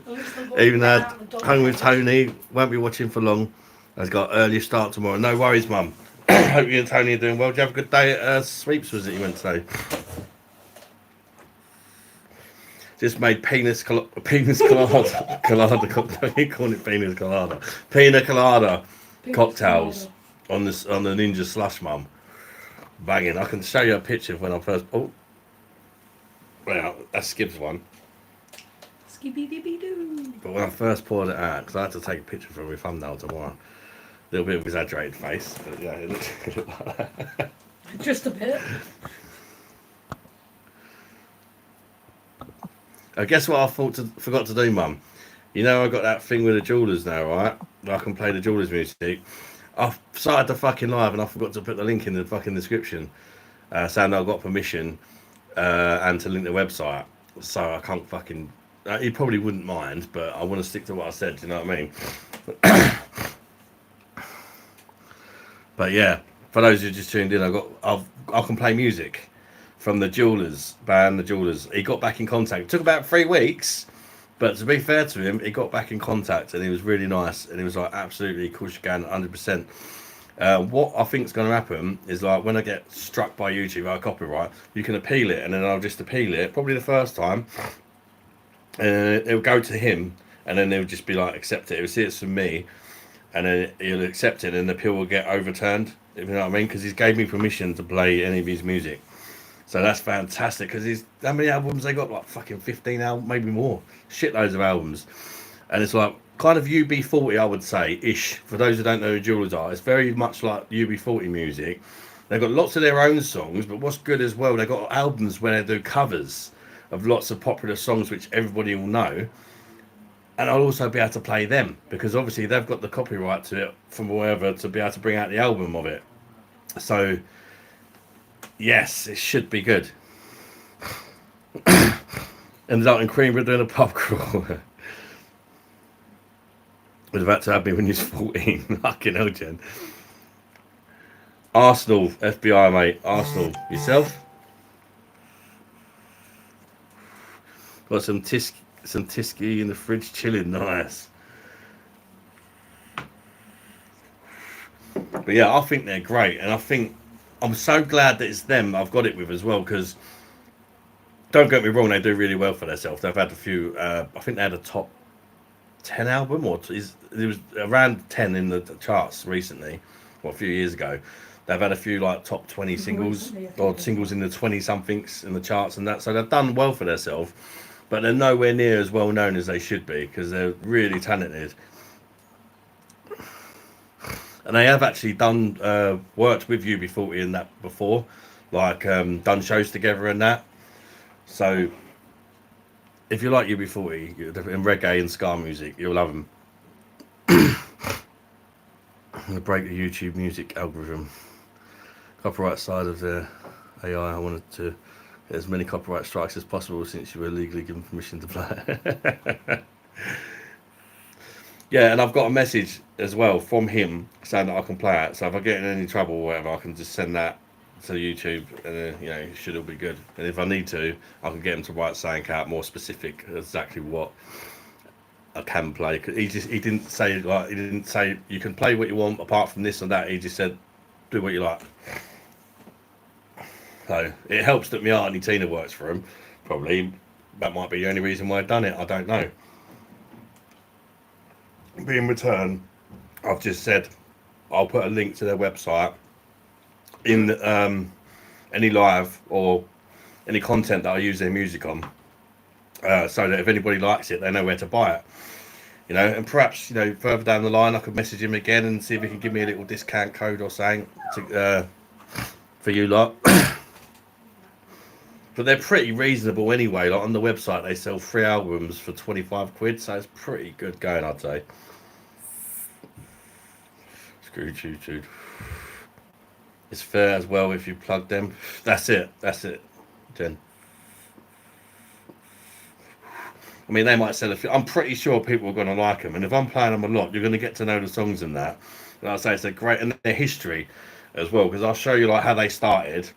least they've got Even to though get out the door. home with Tony, won't be watching for long. I've got early start tomorrow. No worries, Mum. Hope you and Tony are doing well. Did you have a good day at Sweeps, was it you went to say? Just made penis colada. Colada. Don't call it penis colada. Pina colada Pina cocktails colada. on the Ninja Slush, Mum. Banging. I can show you a picture of when I first. Oh, well, that's Skip's one. Skibby-dibby-doo. But when I first poured it out, because I had to take a picture for my thumbnail tomorrow. A little bit of exaggerated face, but yeah, it looked like that. Just a bit. Guess what I forgot to do, Mum? You know I got that thing with the jewellers now, right? I can play the jewellers music. I've started the fucking live and I forgot to put the link in the fucking description. Saying I got permission and to link the website. So I can't fucking... he probably wouldn't mind, but I want to stick to what I said, do you know what I mean? But yeah, for those who just tuned in, I can play music from the Jewellers band, the Jewellers. He got back in contact. It took about 3 weeks, but to be fair to him, he got back in contact and he was really nice. And he was like, absolutely, of course you can, 100%. What I think is going to happen is like when I get struck by YouTube by copyright, you can appeal it, and then I'll just appeal it, probably the first time, and it'll go to him, and then they'll just be like, accept it. He'll see it's from me, and then he'll accept it, and the appeal will get overturned. If you know what I mean? Because he's gave me permission to play any of his music. So that's fantastic because he's how many albums they got? Like fucking 15 albums, maybe more. Shitloads of albums, and it's like kind of UB40, I would say, ish. For those who don't know who Jewelers are, it's very much like UB40 music. They've got lots of their own songs, but what's good as well, they've got albums where they do covers of lots of popular songs which everybody will know. And I'll also be able to play them because obviously they've got the copyright to it from wherever to be able to bring out the album of it. So, yes, it should be good. Ended up in Queenborough doing a pub crawl. Was about to have me when he was 14. Fucking hell, Jen. Arsenal, FBI, mate. Arsenal. Yourself? Got some Tisky in the fridge chilling. Nice. But yeah, I think they're great. And I think I'm so glad that it's them I've got it with as well because don't get me wrong, they do really well for themselves. They've had a few, I think they had a top 10 album or it was around 10 in the charts recently, or a few years ago. They've had a few like top 20 singles or singles in the 20 somethings in the charts and that. So they've done well for themselves, but they're nowhere near as well known as they should be because they're really talented. And they have actually done worked with UB40 and that before, like done shows together and that. So if you like UB40 and reggae and ska music, you'll love them. I'm gonna break the YouTube music algorithm. Copyright side of the AI. I wanted to get as many copyright strikes as possible since you were legally given permission to play. Yeah, and I've got a message as well from him saying that I can play it. So if I get in any trouble or whatever, I can just send that to YouTube, and then it should all be good. And if I need to, I can get him to write something out more specific, exactly what I can play. He didn't say you can play what you want apart from this and that. He just said do what you like. So it helps that my Auntie Tina works for him. Probably that might be the only reason why I've done it. I don't know. But in return, I've just said I'll put a link to their website in any live or any content that I use their music on, so that if anybody likes it, they know where to buy it. And perhaps further down the line, I could message him again and see if he can give me a little discount code or something for you lot. But they're pretty reasonable anyway. Like on the website, they sell 3 albums for 25 quid, so it's pretty good going, I'd say. Screw YouTube. It's fair as well if you plug them. That's it, Jen. I mean, they might sell a few. I'm pretty sure people are going to like them. And if I'm playing them a lot, you're going to get to know the songs and that. Like I say, it's a great, and their history as well, because I'll show you like how they started.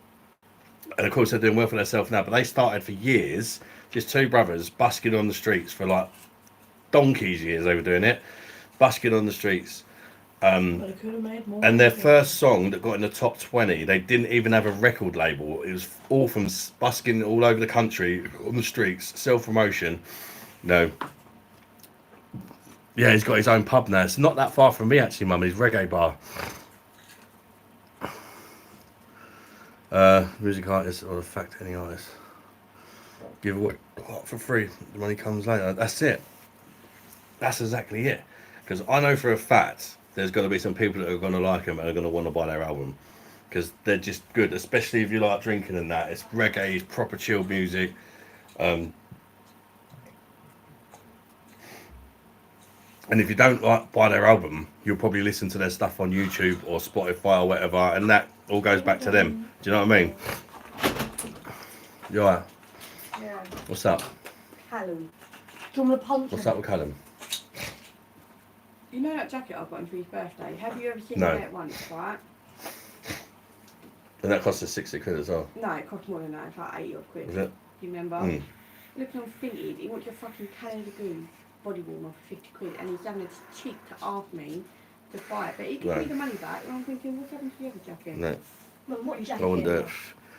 And of course, they're doing well for themselves now, but they started for years, just 2 brothers busking on the streets for like donkey's years. They were doing it, busking on the streets. And their first song that got in the top 20, they didn't even have a record label. It was all from busking all over the country on the streets, self-promotion. Yeah, he's got his own pub now. It's not that far from me actually, Mum. His reggae bar. Music artist or the fact any artist give away for free. The money comes later. That's it. That's exactly it. Because I know for a fact there's going to be some people that are going to like them and are going to want to buy their album because they're just good, especially if you like drinking and that. It's reggae, it's proper chill music. And if you don't like buy their album, you'll probably listen to their stuff on YouTube or Spotify or whatever, and that all goes back to them. Do you know what I mean? You alright? Yeah. What's up? Callum. Do you want to punch What's him? up with Callum? You know that jacket I got him for his birthday? Have you ever seen No. it once, right? And that cost us 60 quid as well. No, it cost more than that. It's like 80 odd quid. Was it? Do you remember? Mm. Looking all fitted, he wants your fucking Canada Goose body warmer for 50 quid and he's having a cheek to ask me to buy it. But he gives me the money back and I'm thinking, what's happened to the other jacket? No, Mum, what jacket? I wouldn't do it.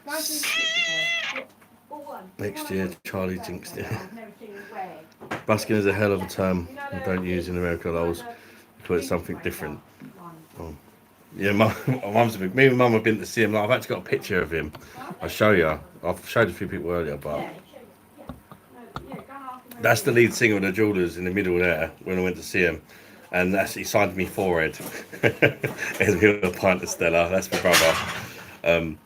Why is he 60 What one? Next year, Charlie jinxed it. I've never seen him wear. Busking is a hell of a term we don't use in America, those. We call it something different. One. Oh. Yeah, my mum's a big. Me and mum have been to see him. Like, I've actually got a picture of him. I'll show you. I've showed a few people earlier, but Yeah. No, yeah, go and ask him that's the where he lead singer of the Jewelers in the middle there when I went to see him, and that's he signed me forehead. And me with a pint of Stella. That's my brother. Um,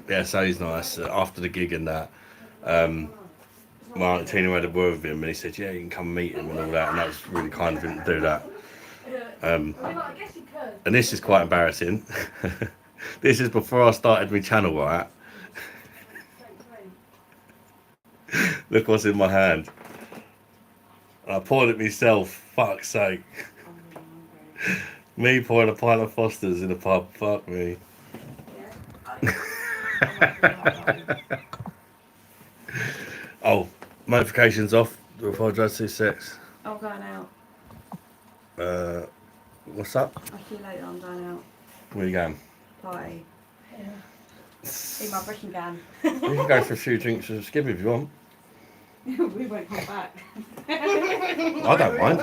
yeah, so he's nice. After the gig and that, my auntie Tina had a word with him, and he said, "Yeah, you can come meet him and all that," and that was really kind of him to do that. I guess you could. And this is quite embarrassing. This is before I started my channel, right? Look what's in my hand. I poured it myself. Fuck's sake. Me pouring a pint of Foster's in a pub. Fuck me. Oh, notifications off. I apologise, 2 secs. I'm going out. What's up? I'll see you later, I'm going out. Where you going? Party. Yeah. In my brushing gown. You can go for a few drinks with Skibby if you want. We won't come back. I don't mind.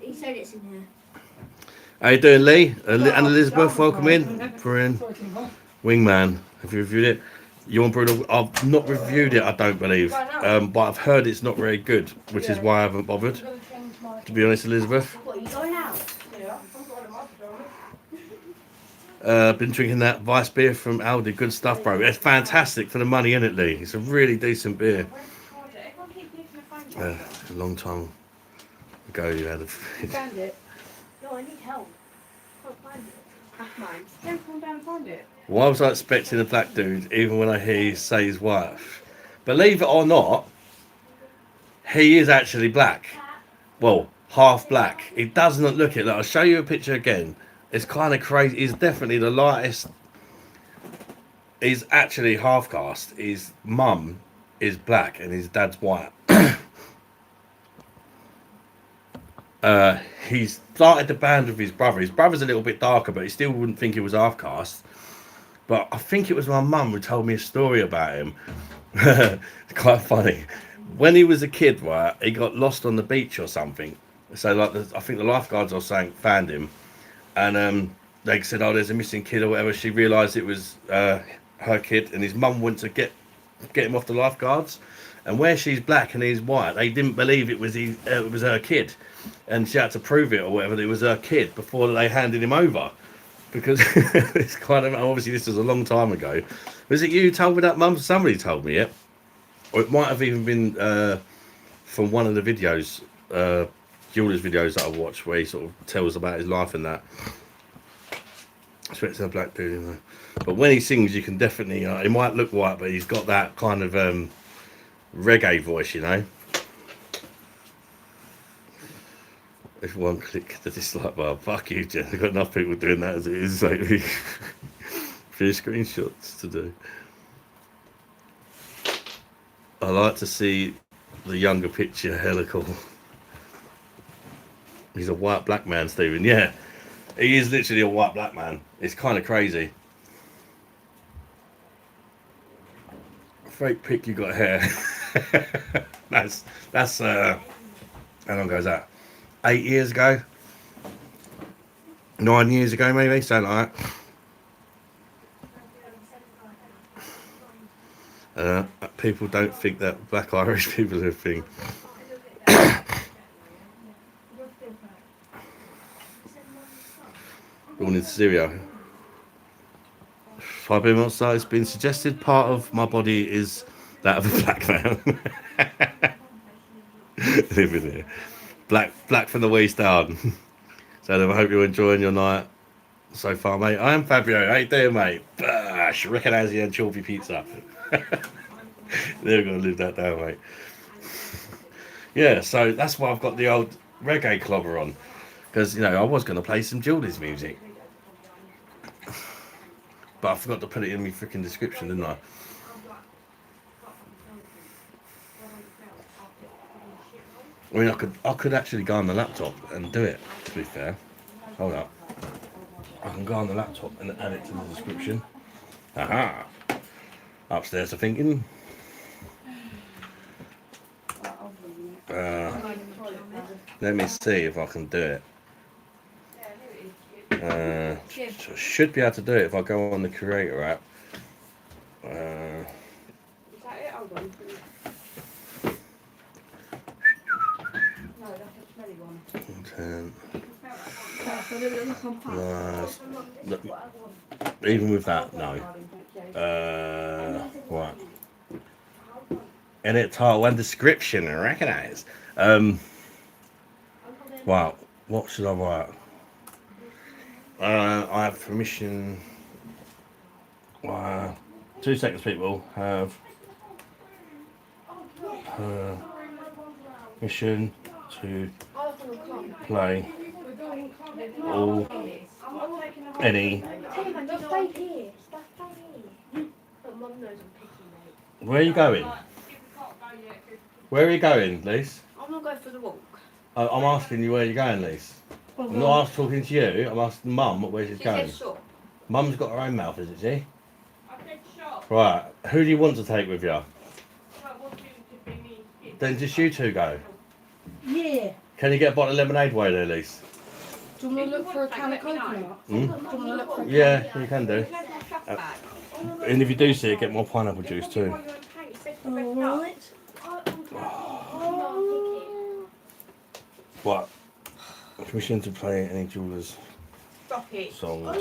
He said it's in here. How you doing, Lee? And Elizabeth, welcome in. Corinne. Wingman, have you reviewed it? You want Bruno? I've not reviewed it, I don't believe. But I've heard it's not very good, which is why I haven't bothered. To be honest, Elizabeth. What, are you going out? Yeah, I'm going to my pajamas. Been drinking that Vice beer from Aldi. Good stuff, bro. It's fantastic for the money, isn't it, Lee? It's a really decent beer. Everyone keeps leaving the phone. A long time ago, you had a. You found it? No, I need help. I can't find it. That's mine. Then come down and find it. Why was I expecting a black dude, even when I hear you say his wife? Believe it or not, he is actually black. Well, half black. He does not look it. Look, I'll show you a picture again. It's kind of crazy. He's definitely the lightest. He's actually half caste. His mum is black and his dad's white. He started the band with his brother. His brother's a little bit darker, but he still wouldn't think he was half caste. But I think it was my mum who told me a story about him. It's quite funny. When he was a kid, right, he got lost on the beach or something. So, like, I think the lifeguards or something found him, and they said, "Oh, there's a missing kid" or whatever. She realised it was her kid, and his mum went to get him off the lifeguards. And where she's black and he's white, they didn't believe it was her kid, and she had to prove it or whatever that it was her kid before they handed him over. Because it's kind of, obviously this was a long time ago. Was it you who told me that, Mum? Somebody told me it. Or it might have even been from one of the videos, Julia's videos that I watched, where he sort of tells about his life and that. Expecting a black dude, you know. But when he sings, you can definitely, he might look white, but he's got that kind of reggae voice, you know. If one click the dislike bar, fuck you, Jen. I've got enough people doing that as it is. Like, few screenshots to do. I like to see the younger picture, hella cool. He's a white black man, Stephen. Yeah, he is literally a white black man. It's kind of crazy. Fake pic, you got hair. that's how long ago is that? 8 years ago, 9 years ago, maybe, something like that. People don't think that black Irish people are a thing. Born in Syria. Fibromyalgia has been suggested. Part of my body is that of a black man. Living here. Black from the waist down. So I hope you're enjoying your night so far, mate. I am Fabio. How you doing, mate? Bosh. Recognise the anchovy pizza. Never gonna live that down, mate. Yeah, so that's why I've got the old reggae clobber on, because I was gonna play some Julie's music, but I forgot to put it in my freaking description, didn't I? I mean, I could actually go on the laptop and do it, to be fair. Hold up. I can go on the laptop and add it to the description. Aha! Upstairs to thinking. Let me see if I can do it. Should be able to do it if I go on the creator app. Is that it? Hold on. No, that's a smelly one. Content. That's a little look on fast. Look, even with that, no. Right. Edit title and description, recognize. Wow, what should I write? I have permission. 2 seconds, people. Have permission to play all any. Tim, just stay here. Stay here. But Mum knows I'm picky, mate. Where are you going? Where are you going, Lise? I'm not going for the walk. I'm asking you where you're going, Lise. I'm not talking to you. I'm asking Mum where she's going. Shop. Mum's got her own mouth, isn't she? I said shop. Right. Who do you want to take with you? I want you to be me. Then just you two go. Yeah. Can you get a bottle of lemonade while there, Lise? Do you want to look for a can of coconut? Hmm? Do you want to look for a can? Yeah, you can do. Where's my shop bag? And if you do see it, get more pineapple juice too. Alright. What? Permission to play any Jewelers Stop it. songs.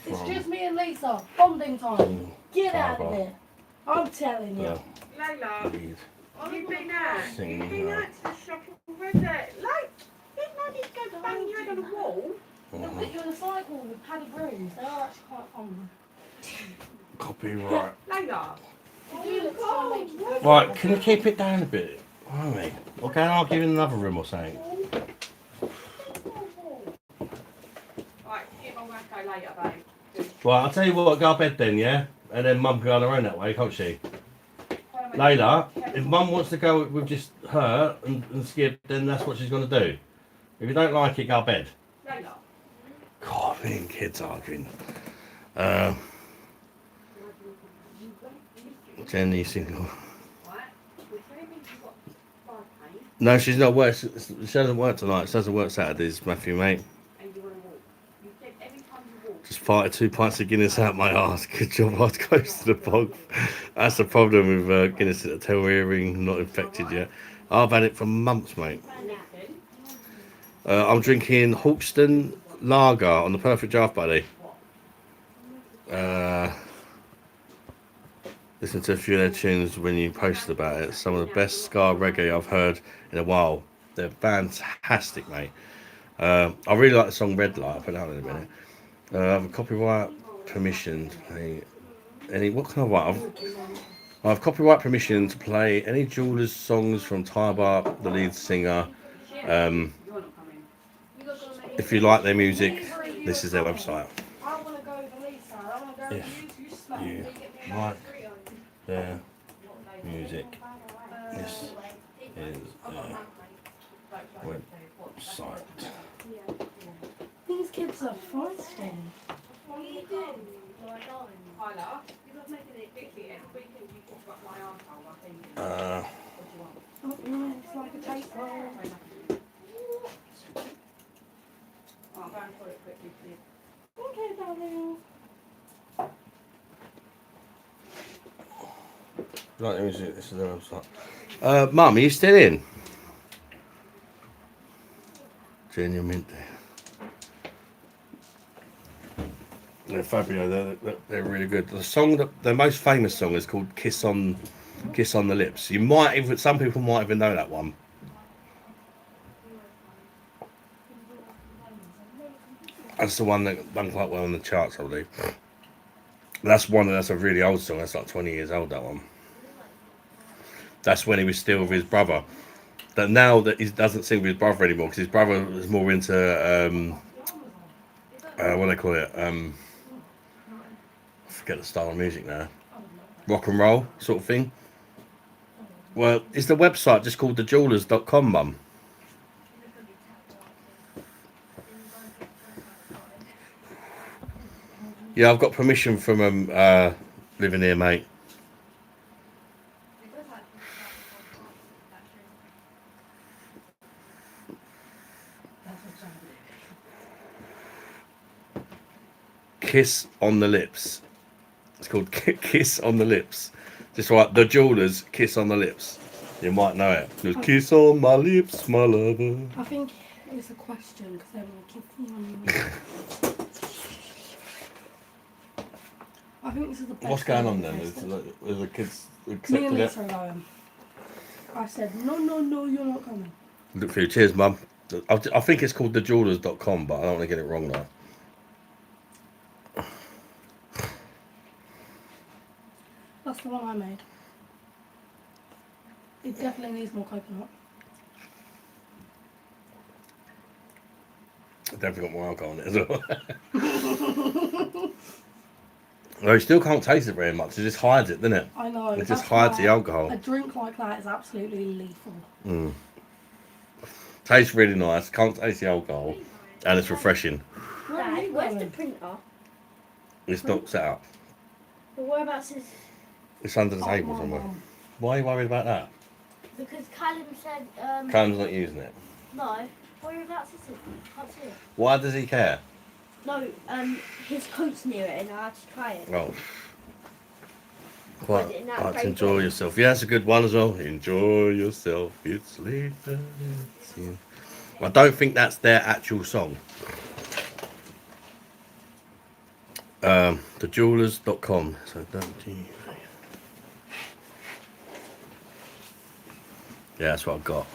It's From- just me and Lisa. Bonding time. Get out of Father. here. I'm telling you. Yeah. Layla, Lead. you've been out. Singing You've been out. out to the shop already. Like, there's no need to go banging your head on the wall. They'll put you on a cycle with padded rooms. They are actually quite fun. Copyright. Layla. They do look so make you go. Right, can you keep it down a bit? Alright. Okay, I'll give you another room or something. Right, get on back go later, babe. Right, I'll tell you what, go to bed then, yeah? And then Mum can go on her own that way, can't she? Layla, if Mum wants to go with just her and Skip, then that's what she's going to do. If you don't like it, go to bed. Layla. God, me and kids arguing. Jenny single. Right. We're telling me you've got 5 pain No, she's not work. She doesn't work tonight. She doesn't work Saturdays, Matthew, mate. and you want to walk. You said every time you walk. Just farted 2 pints of Guinness out my arse. Good job, I was close to the bog. That's the problem with Guinness at the tail earring, not infected yet. I've had it for months, mate. Listen. I'm drinking Hawkston Lager on the Perfect Draft, buddy. Listen to a few of their tunes when you posted about it. Some of the best ska reggae I've heard in a while. They're fantastic, mate. I really like the song Red Light. I'll put that on in a minute. I have a copyright permission to play any. What can I write? I have copyright permission to play any Jewelers songs from Tybar, the lead singer. You're not coming. If you like their music, this is their website. I want to go with Lisa. I want to go with If you. You smack you me. Get me a like free on. their music, this is their website. These kids are feisty. What are you doing? No, I don't. Tyler, You're not making it. Vicky, every weekend you talk about my arsehole, I think. Oh, yeah, it's like a tape roll. I'll go and put it quickly for you. Okay, darling. Like the music, this is their website. Mum, are you still in? Genuine mint there. They're fabulous. They're really good. The song, the most famous song is called "Kiss on the Lips." You might even, some people might even know that one. That's the one that done quite well on the charts, I believe. That's a really old song. That's like 20 years old. That one. That's when he was still with his brother. That now that he doesn't sing with his brother anymore because his brother was more into what do they call it? I forget the style of music now. Rock and roll sort of thing. Well, is the website just called thejewelers.com, Mum? Yeah, I've got permission from living here, mate. Kiss on the Lips. It's called Kiss on the Lips. Just like the Jewelers, Kiss on the Lips. You might know it. There's Kiss on my lips, my lover. I think it's a question because they want to kiss me on your I think this is the best. What's going on thing then? Is the kids Me and accepted Lisa it? are going. I said, no, you're not coming. Look for you. Cheers, Mum. I think it's called thejewelers.com, but I don't want to get it wrong now. That's the one I made. It definitely needs more coconut. I definitely got more alcohol in it as well. No, you still can't taste it very much. It just hides it, doesn't it? I know. It that's just hides the why alcohol. A drink like that is absolutely lethal. Mm. Tastes really nice. Can't taste the alcohol, and it's refreshing. Where are Dad, you where's the going? printer? It's not set up. But whereabouts is... It's under the Oh, table my somewhere. mum. Why are you worried about that? Because Callum said... Callum's not using it. No. Whereabouts is it? Can't see it. Why does he care? No, his coat's near it and I had to try it. Oh. Was it in that Quite grey enjoy box? yourself. Yeah, that's a good one as well. Enjoy yourself. It's late. I don't think that's their actual song. Thejewelers.com. So don't you... Yeah, that's what I've got.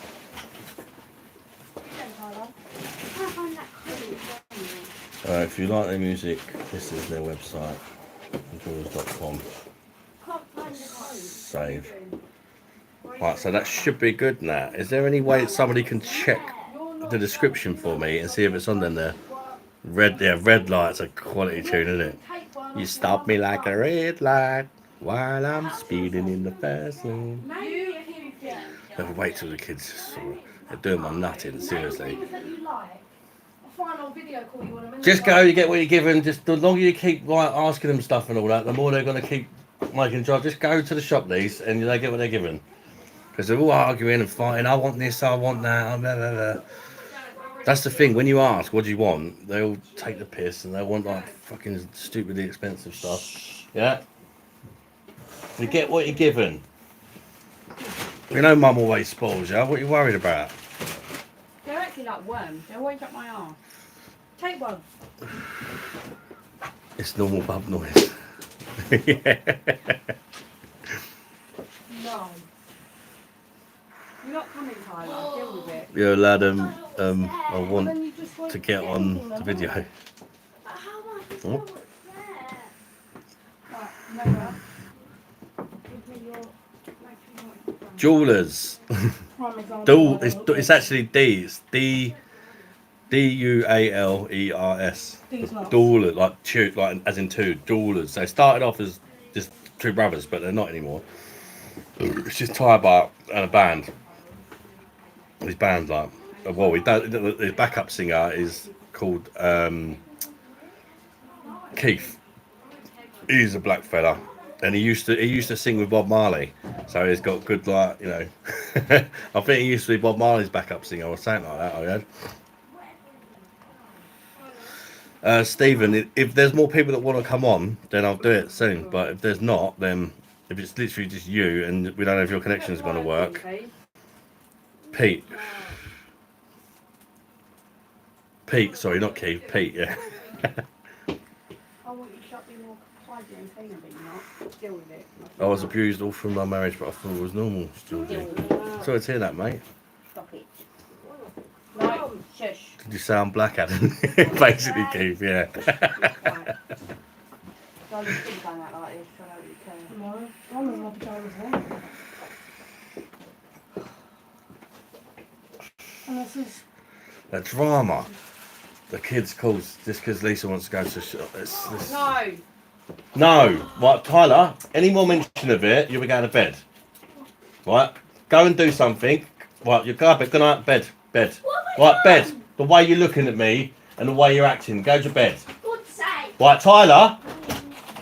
I can't find that coat. If you like their music, this is their website. Thejewelers.com. Can't find the coat. Save. Right, so that should be good now. Is there any way that somebody can check the description for me and see if it's on there? Red light's a quality tune, isn't it? You stop me like a red light while I'm speeding in the fast lane. Never wait till the kids they're doing my nutting, seriously. Just go, you get what you're given. Just the longer you keep asking them stuff and all that, the more they're going to keep making jobs. Just go to the shop, these, and they get what they're given. Because they're all arguing and fighting. I want this, I want that. Blah, blah, blah. That's the thing. When you ask, what do you want? They all take the piss and they want like fucking stupidly expensive stuff. Yeah. You get what you're given. You know, Mum always spoils you. What are you worried about? They're actually like worms. They're always up my arse. Take one. It's normal pub noise. Yeah. No. You're not coming, Tyler. I'll deal with it. You're allowed I want to get on the video. But how am I Oh. what's there? Right, remember. Give me your... Jewelers. It's actually D. It's Dualers. These nuts. Jewelers, like as in two. Jewelers. They started off as just two brothers, but they're not anymore. It's just Ty Bar and a band. His band's like, well, his backup singer is called Keith. He's a black fella, and he used to sing with Bob Marley, so he's got good I think he used to be Bob Marley's backup singer or something like that. I heard. Stephen, if there's more people that want to come on, then I'll do it soon. But if there's not, then if it's literally just you and we don't know if your connection's going to work. Pete, sorry, not Keith. Pete, yeah. I want you to shut me more quietly and cleaner, but you're not. Deal with it. I was abused all through my marriage, but I thought it was normal. Georgie. Sorry to hear that, mate. Stop it. Right, shush. Did you sound black, Adam? Basically, Keith, yeah. Right. Darling, think about that like this, so I don't really care. No, I'm in my pyjamas now. And this is... The drama. The kids calls just because Lisa wants to go to shop. No! No, right, Tyler. Any more mention of it, you'll be going to bed. Right, go and do something. Right, you go to bed. Good night, bed. Right, bed. The way you're looking at me and the way you're acting, go to bed. God's sake! Right, Tyler.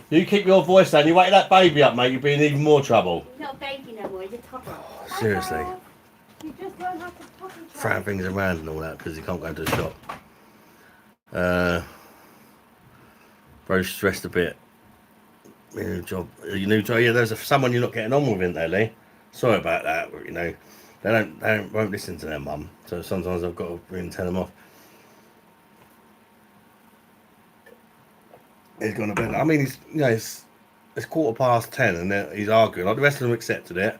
You keep your voice down. You wake that baby up, mate. You'll be in even more trouble. He's not a baby no more, he's a toddler. Seriously, You just learn how to fucking throwing things around and all that because he can't go to the shop. Very stressed a bit. Your new job. Your new job. Yeah, there's someone you're not getting on with, isn't there, Lee? Sorry about that. But, you know, they won't listen to their mum. So sometimes I've got to really tell them off. He's gone to bed. I mean, it's 10:15 and he's arguing. Like the rest of them accepted it,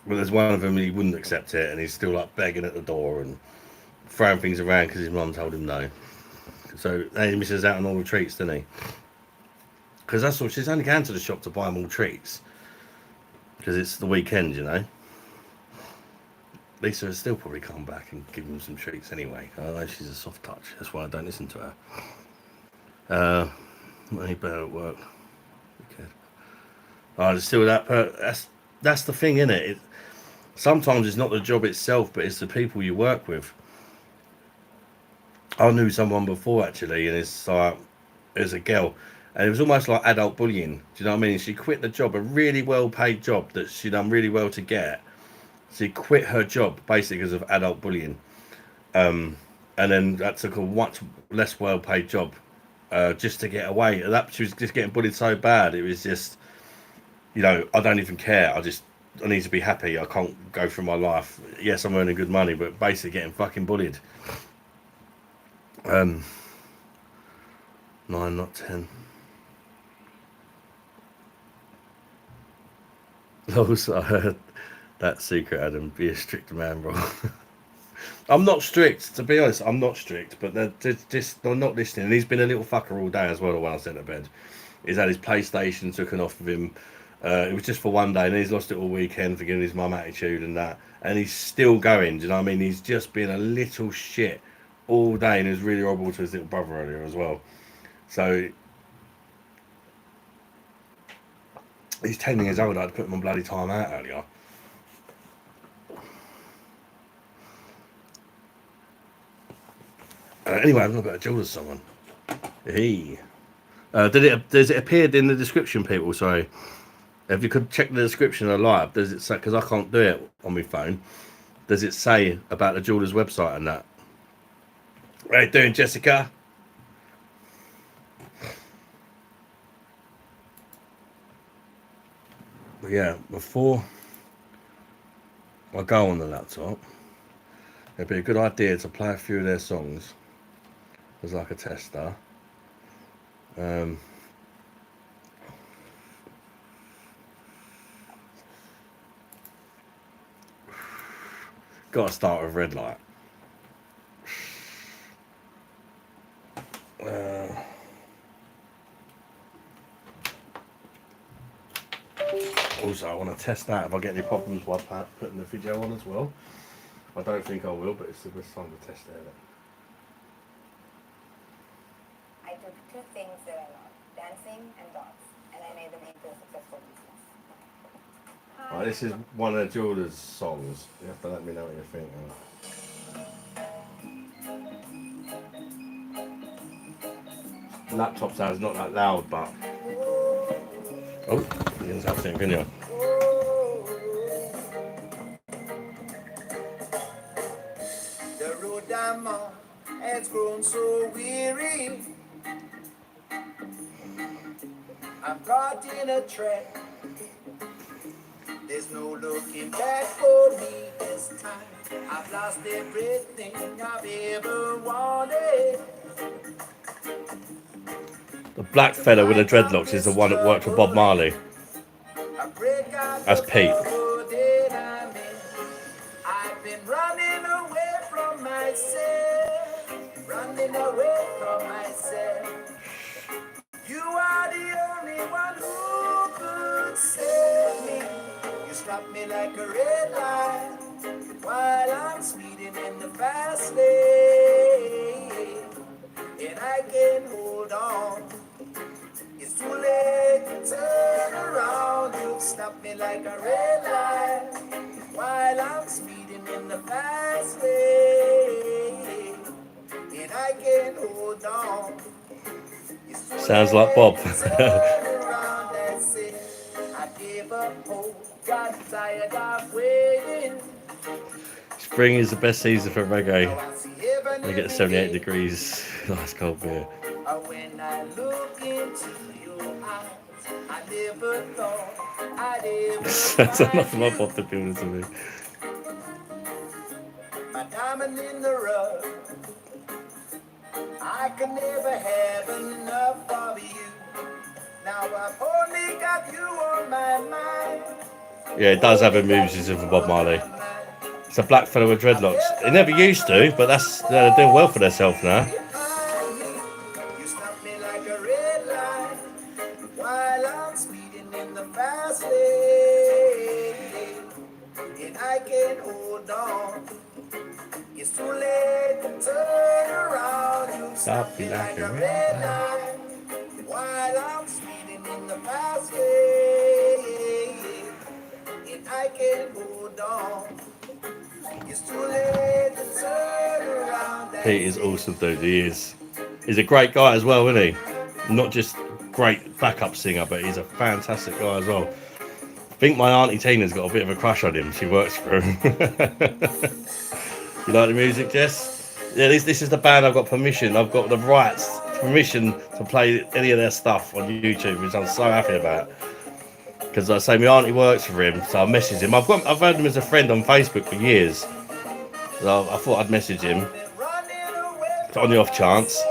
but there's one of them he wouldn't accept it, and he's still like begging at the door and throwing things around because his mum told him no. So he misses out on all the treats, doesn't he? Because that's all. She's only going to the shop to buy them all treats because it's the weekend, you know. Lisa will still probably come back and give him some treats anyway. I know she's a soft touch. That's why I don't listen to her. Any better at work? Okay. Oh, there's still that. That's the thing, isn't it? Sometimes it's not the job itself, but it's the people you work with. I knew someone before actually, and it's like there's a girl, and it was almost like adult bullying. Do you know what I mean? She quit the job, a really well-paid job that she done really well to get. She quit her job basically because of adult bullying, and then that took a much less well-paid job. Just to get away. She was just getting bullied so bad. It was just, you know, I don't even care. I need to be happy. I can't go through my life. Yes, I'm earning good money, but basically getting fucking bullied. 9, not 10. Also, I heard that secret, Adam. Be a strict man, bro. I'm not strict, to be honest. I'm not strict, but they're not listening. And he's been a little fucker all day as well. When I sent to bed, he's had his PlayStation taken off of him. It was just for one day, and he's lost it all weekend for giving his mum attitude and that. And he's still going. Do you know what I mean? He's just been a little shit all day, and he was really horrible to his little brother earlier as well. So he's 10 years old. I had to put him on bloody time out earlier. Anyway, I've not got a Jules song on. Hey. Does it appeared in the description, people? Sorry. If you could check the description of live, does it say, because I can't do it on my phone, does it say about the Jeweller's website and that? What are you doing, Jessica? But yeah, before I go on the laptop, it'd be a good idea to play a few of their songs as like a tester. Got to start with Red Light. Also, I want to test that if I get any problems while putting the video on as well. I don't think I will, but it's the best time to test it. I took two things that I love, dancing and dogs, and I made them into a successful business. Right, this is one of Jordan's songs. You have to let me know what you think. Laptop sounds not that loud, but oh, you didn't have to, can you? The road I'm on has grown so weary. I'm caught in a trap. There's no looking back for me this time. I've lost everything I've ever wanted. The black fella with the dreadlocks is the one that worked for Bob Marley. That's Pete. I've been running away from myself. Running away from myself. You are the only one who could save me. You stopped me like a red light while I'm speeding in the fast lane. And I can't hold on. It's too late to turn around. You've stopped me like a red light while I'm speeding in the fast lane. And I can't hold on. Sounds like Bob. Spring is the best season for reggae. They get 78 degrees. Nice cold beer. When I look into your eyes, I never thought I'd ever That's enough of find my you. pop to be honest with me. My diamond in the rough, I could never have enough of you. Now I've only got you on my mind. Yeah, it does have a music of Bob Marley. It's a black fellow with dreadlocks. It never used to, but they're doing well for themselves now. You stop me like a red light while I'm speeding in the fast lane, and I can't hold on. It's too late to turn around. You stop me like a red light while I'm speeding in the fast lane, and I can't hold on. It's too late to turn around. Pete is awesome, dude. He is. He's a great guy as well, isn't he? Not just great backup singer, but he's a fantastic guy as well. I think my auntie Tina's got a bit of a crush on him. She works for him. You like the music, Jess? Yeah, this is the band I've got permission. I've got the rights, permission to play any of their stuff on YouTube, which I'm so happy about. Because I say my auntie works for him, so I messaged him. I've had him as a friend on Facebook for years. So I thought I'd message him on the off chance.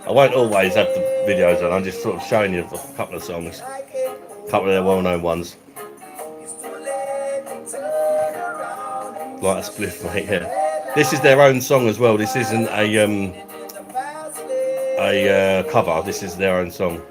I won't always have the videos on. I'm just sort of showing you a couple of songs, a couple of their well-known ones. Like a spliff, mate. Yeah, this is their own song as well. This isn't a cover. This is their own song.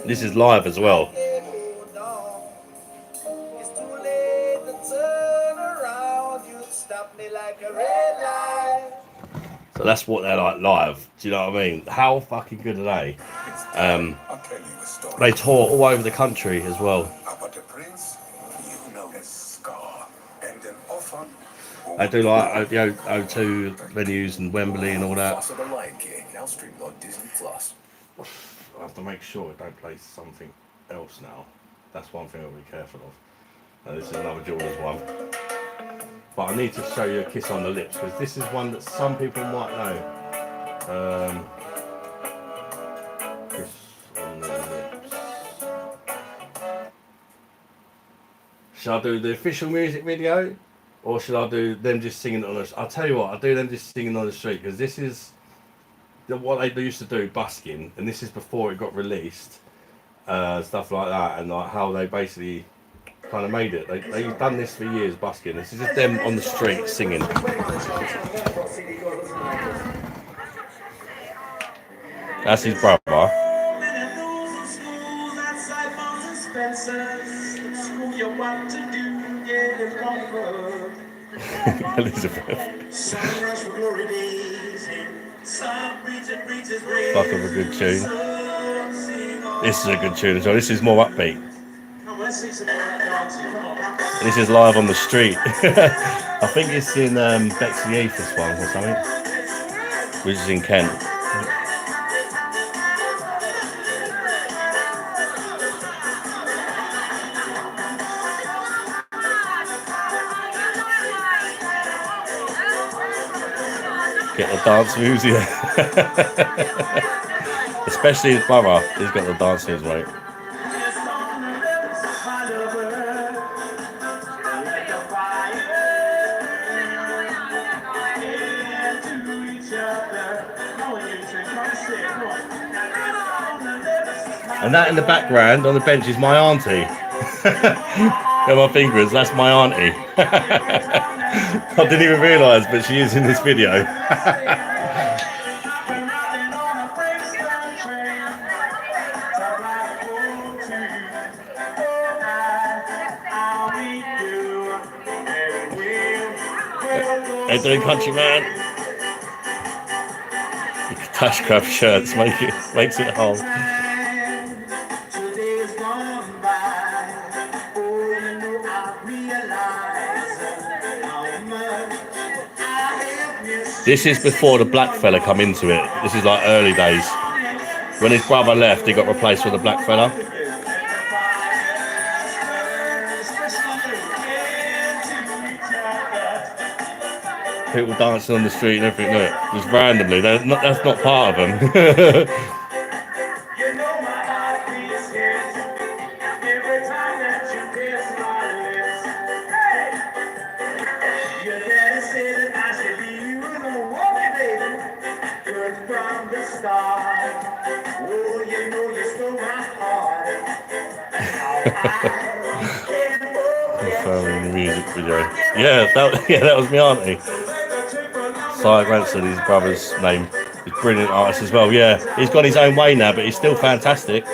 This is live as well. So that's what they're like live. Do you know what I mean? How fucking good are they? They tour all over the country as well. They do like the O2 venues and Wembley and all that. I have to make sure I don't play something else now. That's one thing I'll be careful of. This is another Jordan's one. But I need to show you a Kiss on the Lips, because this is one that some people might know. Kiss on the Lips. Shall I do the official music video? Or should I do them just singing on the street? I'll tell you what, I'll do them just singing on the street, because this is what they used to do, busking, and this is before it got released, stuff like that, and like how they basically kind of made it. They've done this for years, busking. This is just them on the street singing. That's his brother. Elizabeth. Fuck of a good tune. This is a good tune as well. This is more upbeat. This is live on the street. I think it's in Bexley Heath, this one or something, which is in Kent. Get the dance moves, yeah. Especially his brother, he's got the dance moves, mate. And that in the background on the bench is my auntie. Got my fingers, that's my auntie. I didn't even realise, but she is in this video. They're doing Countryman. Tashcraft shirts makes it whole. Today's gone by. Oh, you know I realize how much I have missed. This is before the black fella come into it. This is like early days. When his brother left, he got replaced with a black fella. People dancing on the street and everything. Look, just randomly. That's not part of them. You know my heart beats hit every time that you kiss my lips. Hey! Your daddy said that I should be you the woman, baby. Good from the start. Oh, you know you stole my heart. Family music video. Yeah, that was my auntie. Cy Granson, his brother's name. He's a brilliant artist as well. Yeah, he's got his own way now, but he's still fantastic.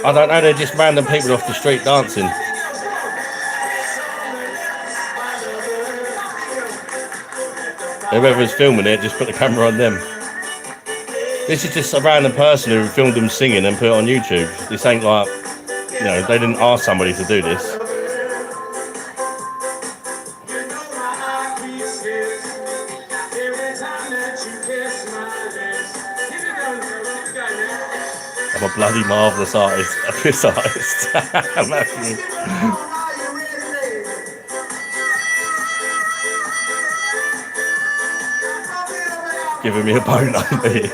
I don't know, they're just random people off the street dancing. Whoever's filming it, just put the camera on them. This is just a random person who filmed them singing and put it on YouTube. This ain't like, you know, they didn't ask somebody to do this. I'm a bloody marvellous artist, a piss artist. Matthew. Giving me a bone on me.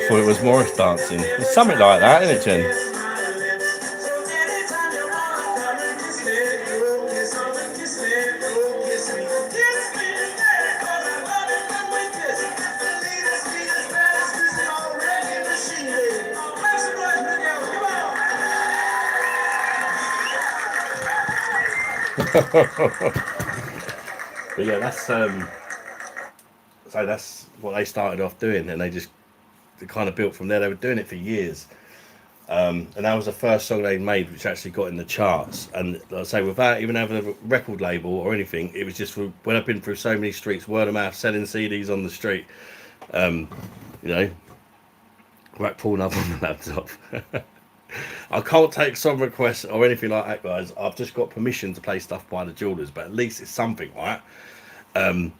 Thought it was Morris dancing. It's something like that, isn't it, Jen? But yeah, that's so that's what they started off doing, and they kind of built from there. They were doing it for years, and that was the first song they made which actually got in the charts. And like I say, without even having a record label or anything, it was just when I've been through so many streets, word of mouth, selling CDs on the street, you know, like pulling up on the laptop. I can't take song requests or anything like that, guys. I've just got permission to play stuff by the Jewelers, but at least it's something, right? And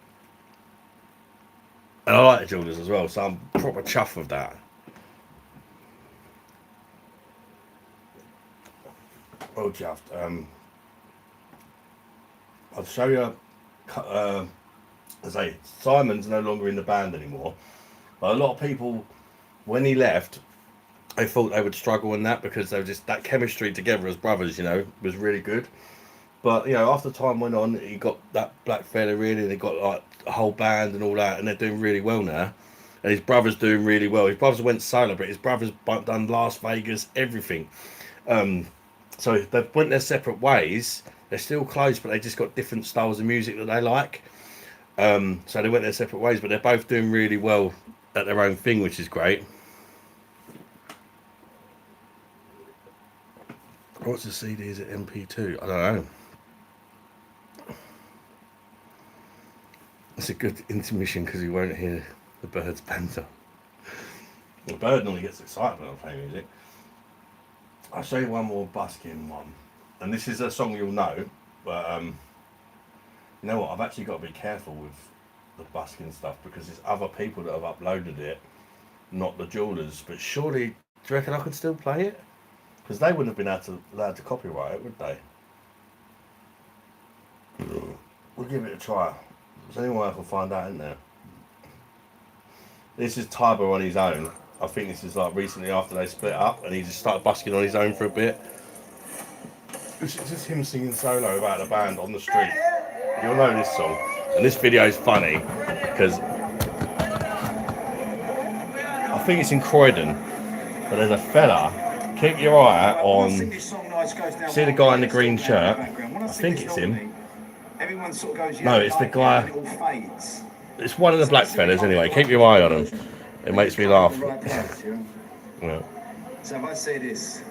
I like the Jewelers as well, so I'm proper chuffed with that. Oh, chuffed. I'll show you. I say Simon's no longer in the band anymore, but a lot of people, when he left, I thought they would struggle in that because they were just that chemistry together as brothers, you know, was really good. But you know, after time went on, he got that black fella really, and he got like a whole band and all that, and they're doing really well now. And his brother's doing really well. His brothers went solo, but his brother's done Las Vegas, everything. So they went their separate ways. They're still close, but they just got different styles of music that they like. So they went their separate ways, but they're both doing really well at their own thing, which is great. What's the CD? Is it MP2? I don't know. It's a good intermission because you won't hear the bird's banter. The bird normally gets excited when I play music. I'll show you one more busking one. And this is a song you'll know, but you know what? I've actually got to be careful with the busking stuff because there's other people that have uploaded it, not the Jewelers. But surely, do you reckon I could still play it? Because they wouldn't have been allowed to copyright it, would they? We'll give it a try. There's anyone I can find out, isn't there? This is Tiber on his own. I think this is like recently after they split up and he just started busking on his own for a bit. This is just him singing solo about the band on the street. You'll know this song. And this video is funny because I think it's in Croydon, but there's a fella. Keep your eye out on. See the guy in the green shirt? I think it's him. No, it's the guy. It's one of the black fellas anyway. Keep your eye on him. It makes me laugh. Yeah. So if I say this,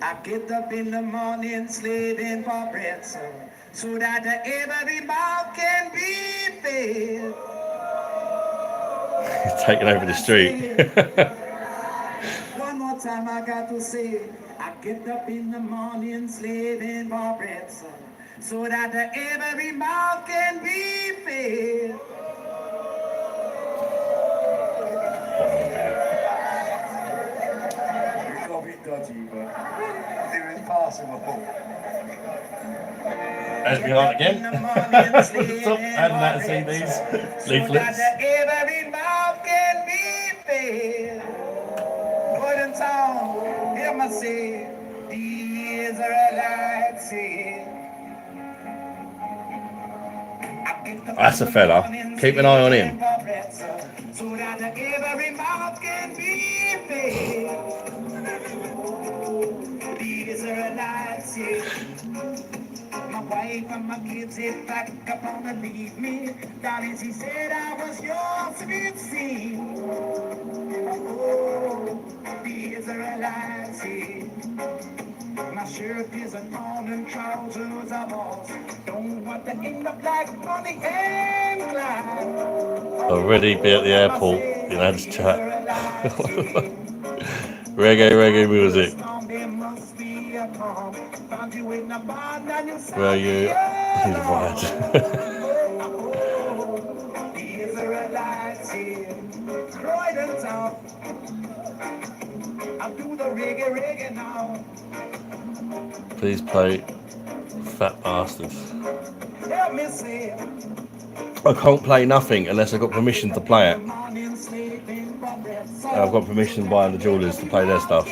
I get up in the morning slaving for bread, so that every mouth can be fed. Taking over the street. One more time I got to say, I get up in the morning slaving for bread, so that every mouth can be fed. It's a bit dodgy, but it was passable. As behind again. Stop adding that to CDs, leaflets. Every mouth can be fed. Croydon town, hear me say, the Israelites say. That's a fella. Keep an eye on him. So that every mouth can be fed. The Israelites say. My wife and my kids hit back up on to leave me. Darling, she said I was yours to be seen. Oh, the Israelites say. My shirt is a torn and trousers are balls. Don't want to end up like on the incline. Already be at the airport, you know, just chat. reggae music. Where are you? He's right. Please play Fat Bastards. I can't play nothing unless I've got permission to play it. I've got permission by the jewelers to play their stuff.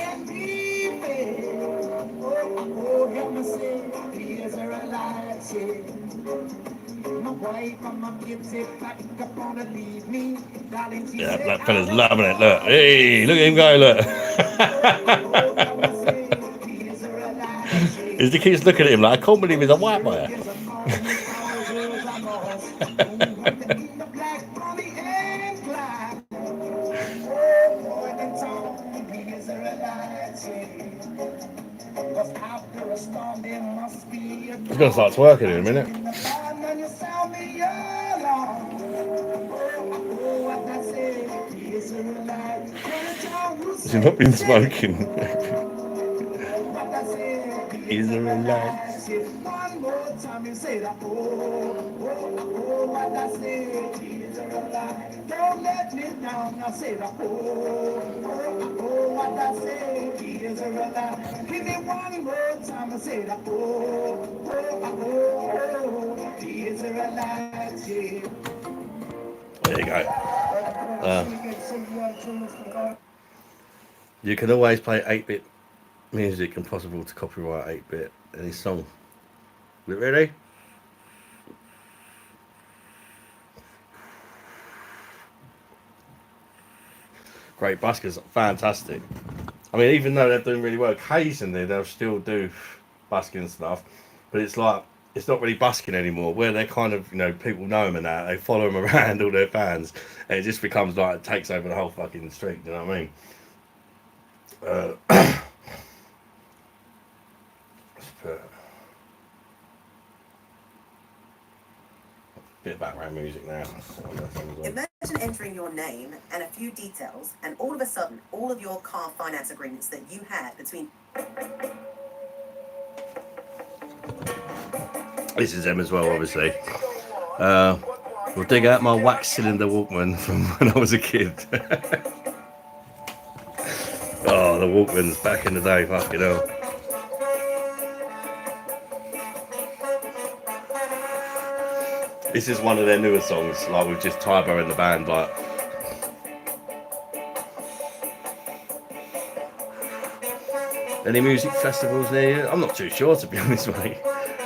Yeah, that fella's loving it, look. Hey, look at him go, look. He keeps looking at him like, I can't believe he's a white boy. He's going to start twerking in a minute. He's not been smoking. He's a relax. One more time you say that. What I say is a lie. Don't let me down. I say that. What I say is a lie. Give me one more time. I say that. Is a lie. There you go. You can always play 8-bit music, impossible to copyright 8-bit any song. You ready? Great buskers, fantastic. I mean, even though they're doing really well, occasionally they'll still do busking stuff, but it's like, it's not really busking anymore, where they're kind of, you know, people know them and that, they follow them around, all their fans, and it just becomes like, it takes over the whole fucking street, you know what I mean? Bit of background music now. Imagine entering your name and a few details, and all of a sudden, all of your car finance agreements that you had between... This is them as well, obviously. We'll dig out my wax cylinder Walkman from when I was a kid. Oh, the Walkmans back in the day, fucking hell. This is one of their newer songs, like with just Tybo in the band, like. Any music festivals near you? I'm not too sure, to be honest, mate.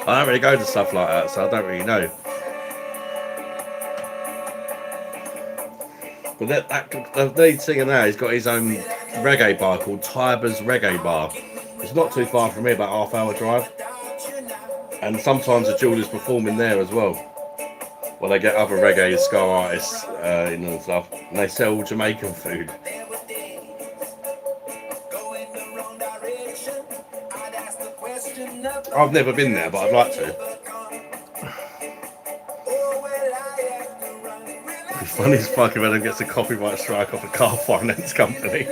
I don't really go to stuff like that, so I don't really know. But the lead singer now, he's got his own reggae bar called Tiber's Reggae Bar. It's not too far from me, about half-hour drive. And sometimes the jewelers perform in there as well. Well, they get other reggae and ska artists in and stuff. And they sell Jamaican food. I've never been there, but I'd like to. It's funny as fuck if Adam gets a copyright strike off a car finance company.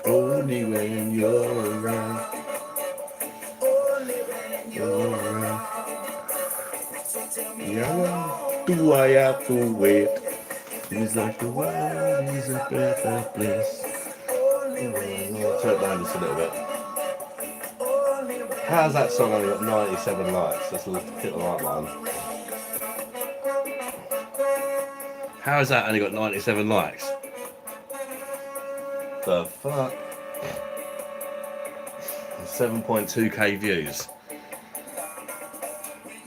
Only when you're around. Yeah, do I have to wait? It's like the world is a better place. Turn it down just a little bit. How's that song only got 97 likes? Let's hit the right one. How has that only got 97 likes? The fuck? 7.2k views.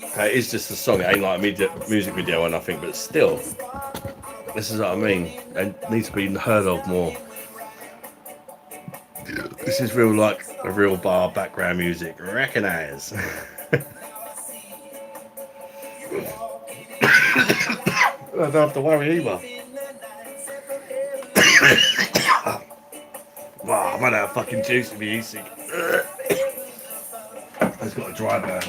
Okay, it is just a song, it ain't like a music video or nothing, but still, this is what I mean. It needs to be heard of more. This is real, like a real bar background music. Recognise. I don't have to worry either. Wow, I'm out of fucking juice to be music. It's got a dry burn.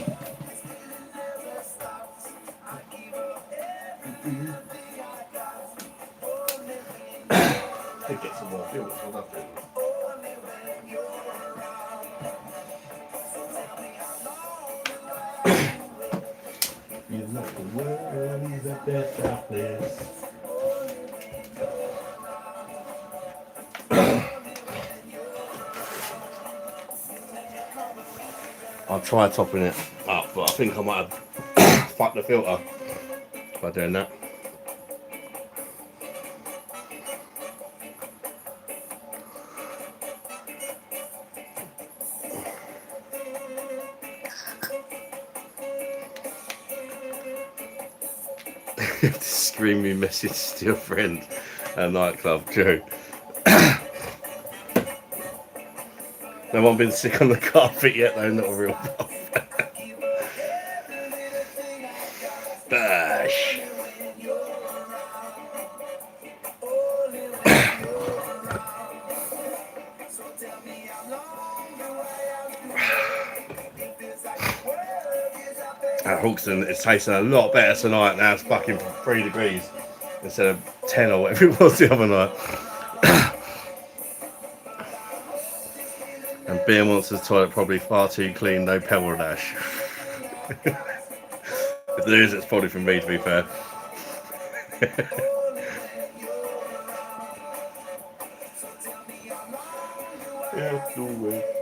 Get some more fuel. You know the world is a better place. I'll try topping it up, but I think I might have fucked the filter by doing that. Scream me message to your friend at nightclub, true. No one been sick on the carpet yet though, not a real pub. Bosh. At Hawkston, it's tasting a lot better tonight. Now it's fucking 3 degrees instead of 10 or whatever it was the other night. And Beer Monster's toilet probably far too clean, no pebble dash. If there is, it's probably from me, to be fair. Yeah, do it.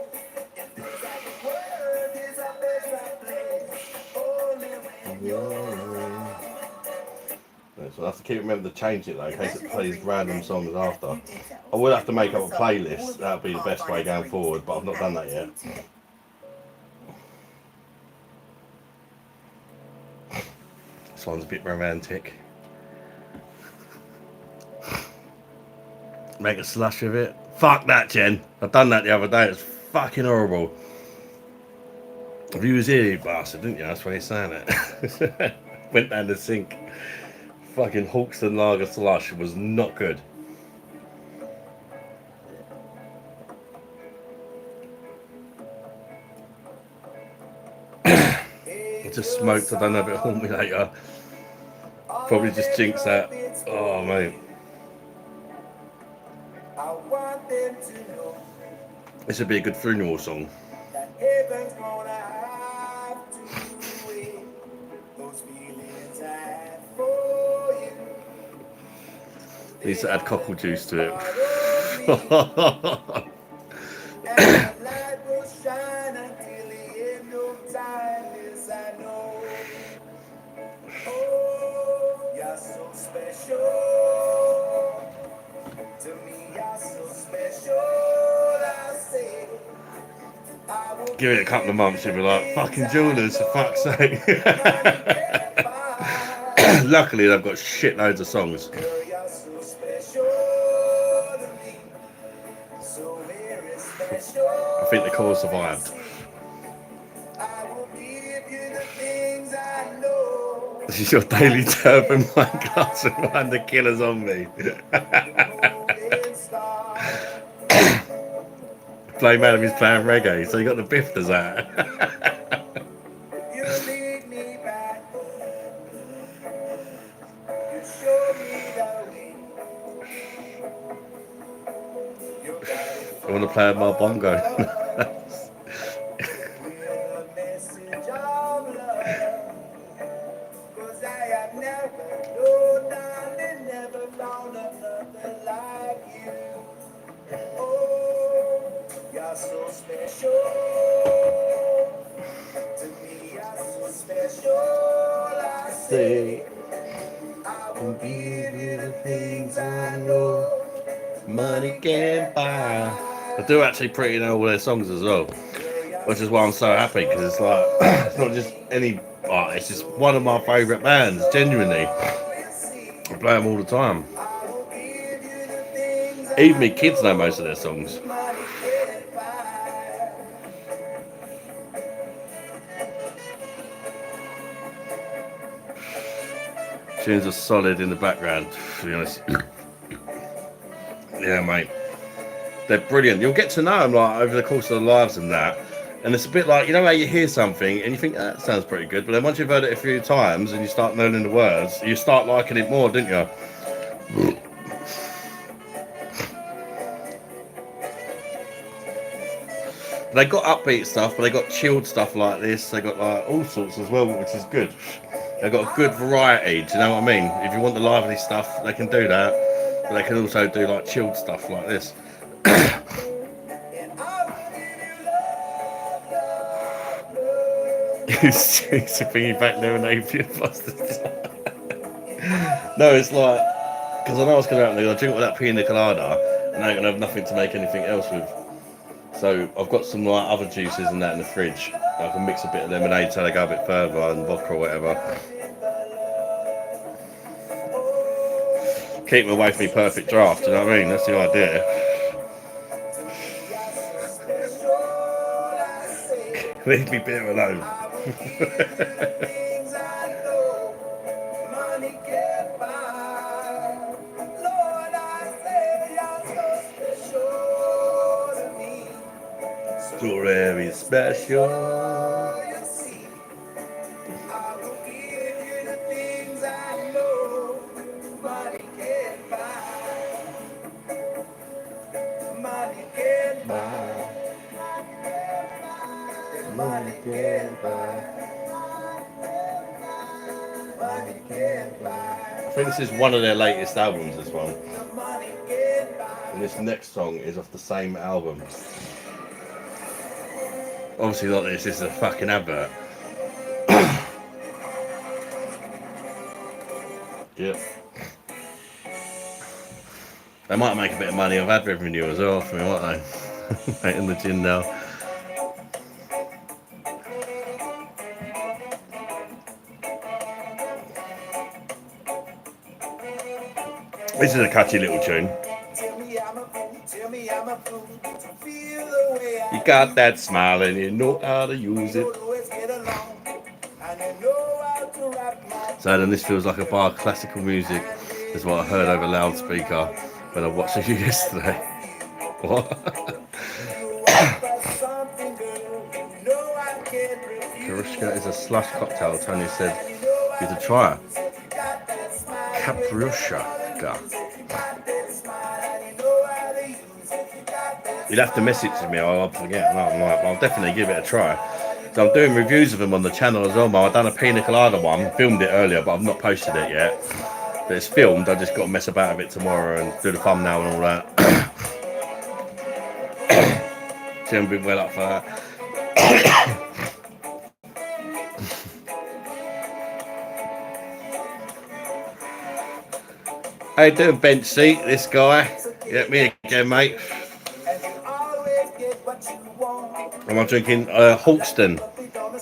So I have to keep remember to change it though, in case it plays random songs after. I will have to make up a playlist. That'll be the best way going forward, but I've not done that yet. This one's a bit romantic. Make a slush of it. Fuck that, Jen. I've done that the other day. It's fucking horrible. You was here, you bastard, didn't you? That's why you're saying it. Went down the sink. Fucking Hawkston Lager slush was not good. I just smoked. I don't know if it'll haunt me later. Probably just jinx that. Oh, mate. This would be a good funeral song. Needs to add cockle juice to it. Give it a couple of months, you'll be like, fucking jewelers, for fuck's sake. Luckily, they've got shitloads of songs. Girl, you're so special to me. So very special. I think the cause survived. I will give you the things I know. This is your daily turban wine glass and one the killers on me. Golden star. Play man is playing reggae, so you got the bifters out. You lead me back. You show me the way. You got it I want to play my bongo. with a message of love. 'Cause I have never known, darling, never found another like you. Oh, you're so special to me. You're so special. I say, I will give you the things I know. Money can't buy. I do actually pretty know all their songs as well, which is why I'm so happy, because it's like it's not just any it's just one of my favourite bands, genuinely. I play them all the time. Even me kids know most of their songs. Tunes are solid in the background, to be honest. Yeah, mate. They're brilliant. You'll get to know them like over the course of their lives and that. And it's a bit like, you know how you hear something and you think, that sounds pretty good. But then once you've heard it a few times and you start learning the words, you start liking it more, don't you? They got upbeat stuff, but they got chilled stuff like this. They got like all sorts as well, which is good. They've got a good variety, do you know what I mean? If you want the lively stuff, they can do that. But they can also do like chilled stuff like this. He's thinking back there and avian busters. No, it's like, because I know what's going to happen. I drink all that pina colada and I ain't going to have nothing to make anything else with. So I've got some like other juices and that in the fridge. I can mix a bit of lemonade till they go a bit further and vodka or whatever. Keep them away from me perfect draft, you know what I mean? That's the idea. Leave me beer alone. So very special. I think this is one of their latest albums, this one. And this next song is off the same album. Obviously not this is a fucking advert. Yep. They might make a bit of money off ad revenue as well for me, won't they? Right in the gin now. This is a catchy little tune. You got that smile and you know how to use it. So then this feels like a bar of classical music. Is what I heard over loudspeaker when I watched you yesterday. What? Karushka is a slush cocktail, Tony said. You to try it. Karushka. You'd have to message me or I'll forget. No, I'll definitely give it a try. So I'm doing reviews of them on the channel as well. I've done a pina colada one, filmed it earlier, but I've not posted it yet. But it's filmed, I just got to mess about with it tomorrow and do the thumbnail and all that. See, I'm been well up for that. How you doing, bench seat? This guy. Yeah, me again, mate. And I'm drinking Hawkston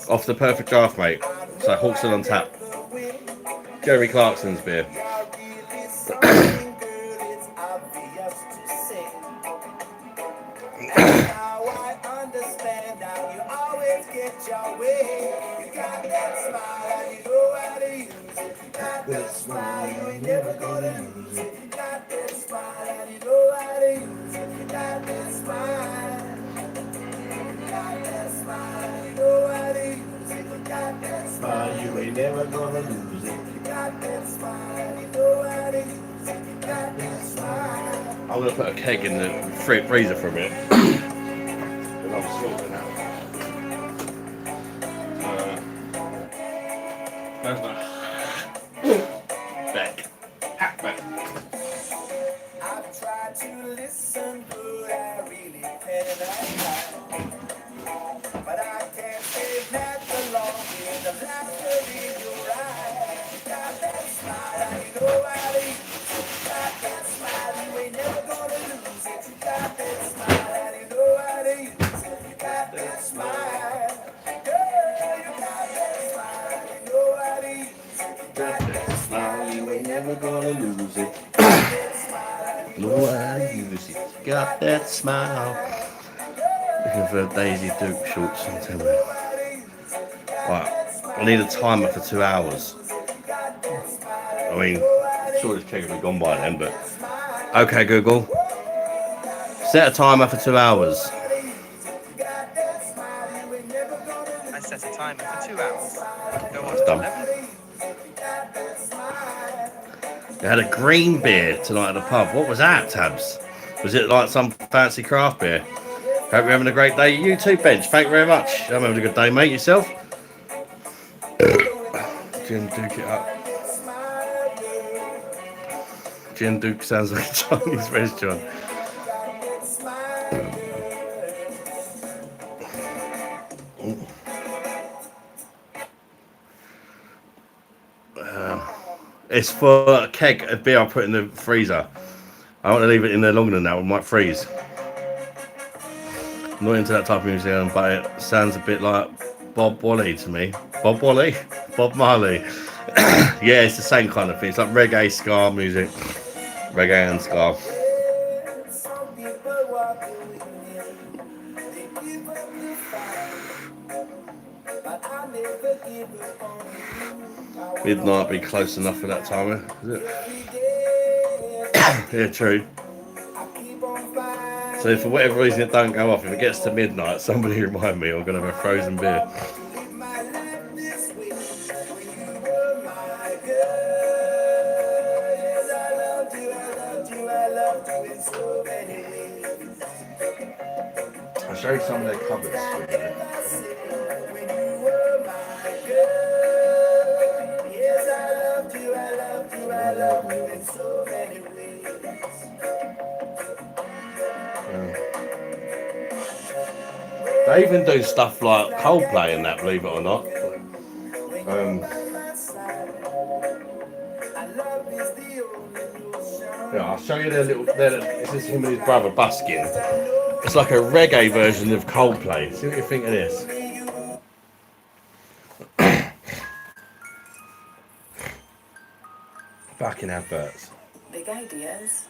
off the Perfect Draft, mate. So Hawkston on tap. Jeremy Clarkson's beer. Now I understand how you always get your way. You got that smile and you know how to use it. You got that smile, you ain't never gonna lose it. You got that smile and you know how to use it. You got that smile. You got that smile, you know how to use it. You got that smile, you ain't never gonna lose it. You got that smile and you know how to use it. You got that smile. I'm gonna put a keg in the freezer for a minute. And I'm sorting out. That's my back. Hack back. I've tried to listen, but I really cannot. But I can't say that along with the laughter in your eyes. You got that smile, and you know how to use it. You got that smile, you ain't never gonna lose it. You got that smile, and you know how to use it. You got that smile. Girl, you got that smile, and you know how to use it. You got that smile, you ain't never gonna lose it. Lord, I use it. Got that smile. Looking for Daisy Duke shorts on Timber. Right, I need a timer for 2 hours. I mean, sure this keg will be gone by then, but okay, Google. Set a timer for 2 hours. I set a timer for 2 hours. Go on It's to done. 11. They had a green beer tonight at the pub. What was that, Tabs? Was it like some fancy craft beer? Hope you're having a great day. You too, Bench. Thank you very much. I'm having a good day, mate. Yourself? Jim Duke it up. Jim Duke sounds like a Chinese restaurant. It's for a keg of beer I put in the freezer. I want to leave it in there longer than that. It might freeze. I'm not into that type of music, but it sounds a bit like Bob Wally to me. Bob Wally? Bob Marley. Yeah, it's the same kind of thing. It's like reggae, ska music. Reggae and ska. Midnight be close enough for that timer, is it? Yeah, true. So if for whatever reason it don't go off, if it gets to midnight, somebody remind me I'm going to have a frozen beer. I'll show you some of their cupboards. They even do stuff like Coldplay and that, believe it or not. Yeah, I'll show you their little. This is him and his brother busking. It's like a reggae version of Coldplay. See what you think of this. Fucking adverts. Big ideas.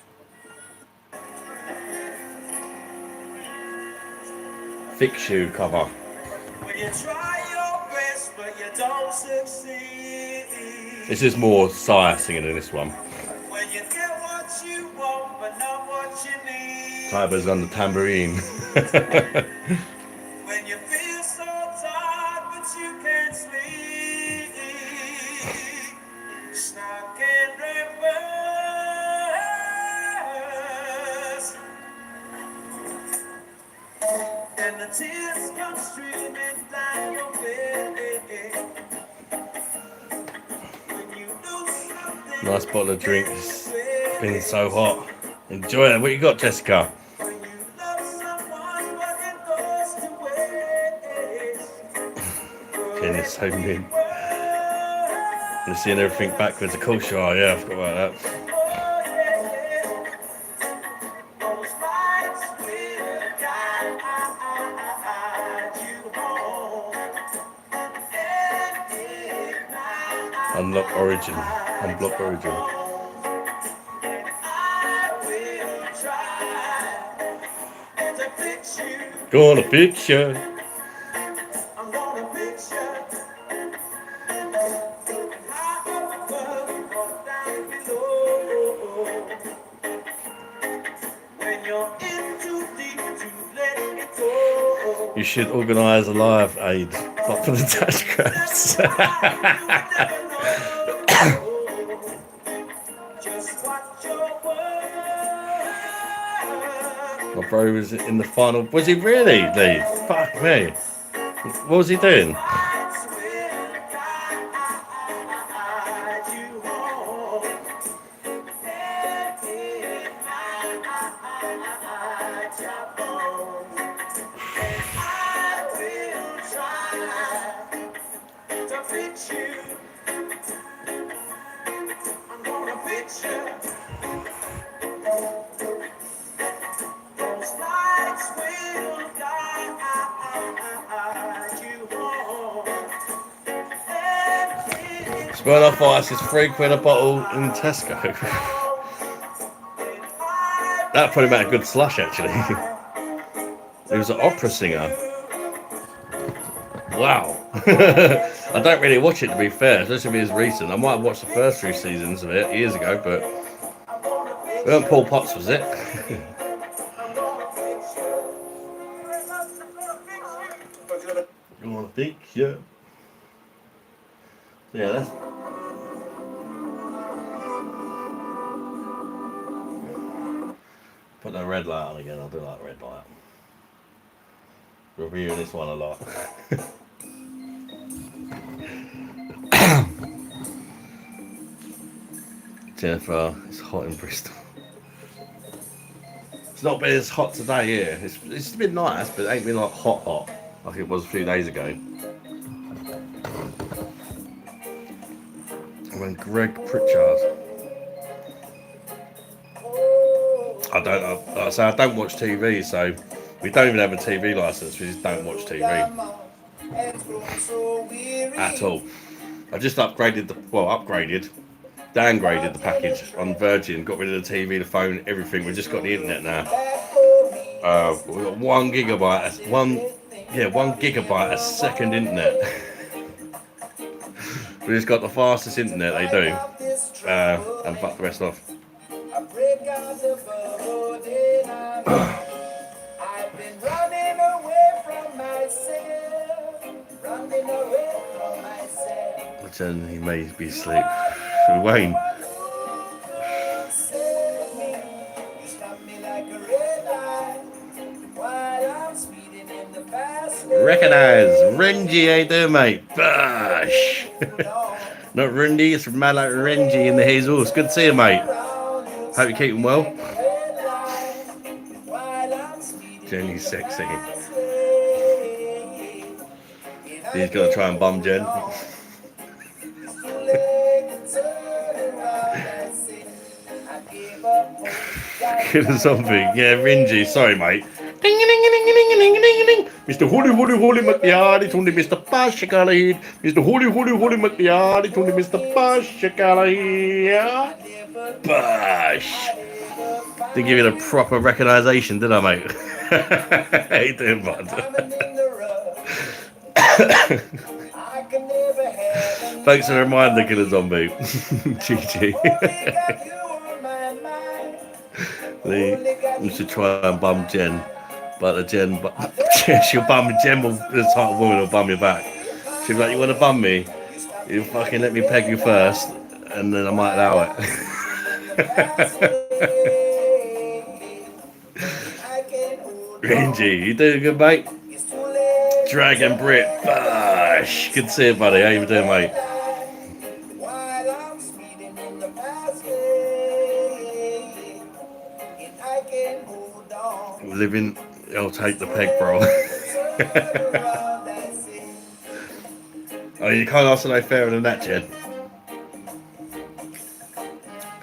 Thick shoe cover. When you try your best, but you don't succeed. This is more Sire singing than this one. When you get what you want, but not what you need. Tiber's on the tambourine. When you feel so tired, but you can't sleep. Stuck in reverse. And the tears come streaming down your face. When you do something. Nice bottle of drinks. Been so hot. Enjoy it. What you got, Jessica? When you love someone, but it goes to waste. Getting this so new. You're seeing everything backwards. Of course you are. Yeah, I forgot about that. Unlock Origin. Unblock Origin. Gonna fix you. I'm gonna fix you. When you're in too deep to let it go. You should organise a live aid, but for the dash crabs. Just watch your words. My bro was in the final. Was he really, Lee? Fuck me. What was he doing? Lights will guide you home. Set it hide your bones. And I will try to fix you. I'm gonna fix you. Those lights will guide you home. Smirnoff Ice is £3 a bottle in Tesco. That put him out a good slush, actually. He was an opera singer. Wow. I don't really watch it, to be fair, especially if it's recent. I might have watched the first 3 seasons of it years ago, but it wasn't Paul Potts, was it? You want to think? Yeah. Yeah, that's. Put the red light on again. I do like red light. Reviewing this one a lot. Jennifer, it's hot in Bristol. It's not been as hot today here. It's been nice, but it ain't been like hot like it was a few days ago. When Greg Pritchard. I don't watch TV, so we don't even have a TV license. We just don't watch TV at all. I just downgraded the package on Virgin, got rid of the TV, the phone, everything. We've just got the internet now. We've got 1 gigabyte a second internet. We just got the fastest internet they do, and fuck the rest off. I've been running away from myself. Pretend he may be asleep. Wayne. Recognise Renji, how you doing, mate? Bosh. Not Rundy, it's from man like Renji in the Jesus. Good to see you, mate. Hope you're keeping well. Jenny's sexy. He's gonna try and bum Jen. Killer zombie. Yeah, Renji. Sorry, mate. Ding, ding, ding, ding, ding, ding, ding, ding. Mr. Holy McLeod, it's only Mr. Bosh, Gallagher. Mr. Holy McLeod, it's only Mr. Bosh, Gallagher. Bosh. Didn't give you the proper recognition, did I, mate? How you doing, bud? Thanks for the reminder, Killer Zombie. GG. We should try and bum Jen. But the Jen the type of woman will bum you back. She'll be like, you want to bum me? You fucking let me peg you first, and then I might allow it. Renji, you doing good, mate? Dragon Brit, Bosh. Good to see you, buddy. How you doing, mate? Living, I'll take the peg, bro. Oh, you can't ask no fairer than that, Jed.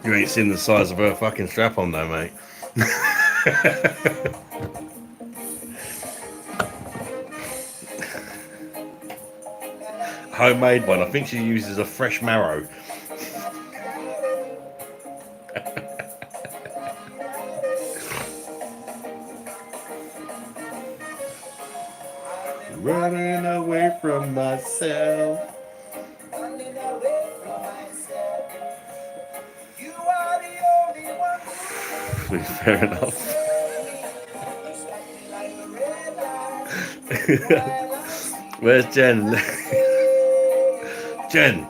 You ain't seen the size of her fucking strap on, though, mate. Homemade one. I think she uses a fresh marrow. Running away from myself. Running away from myself. You are the only one who Fair enough. Where's Jen? Jen,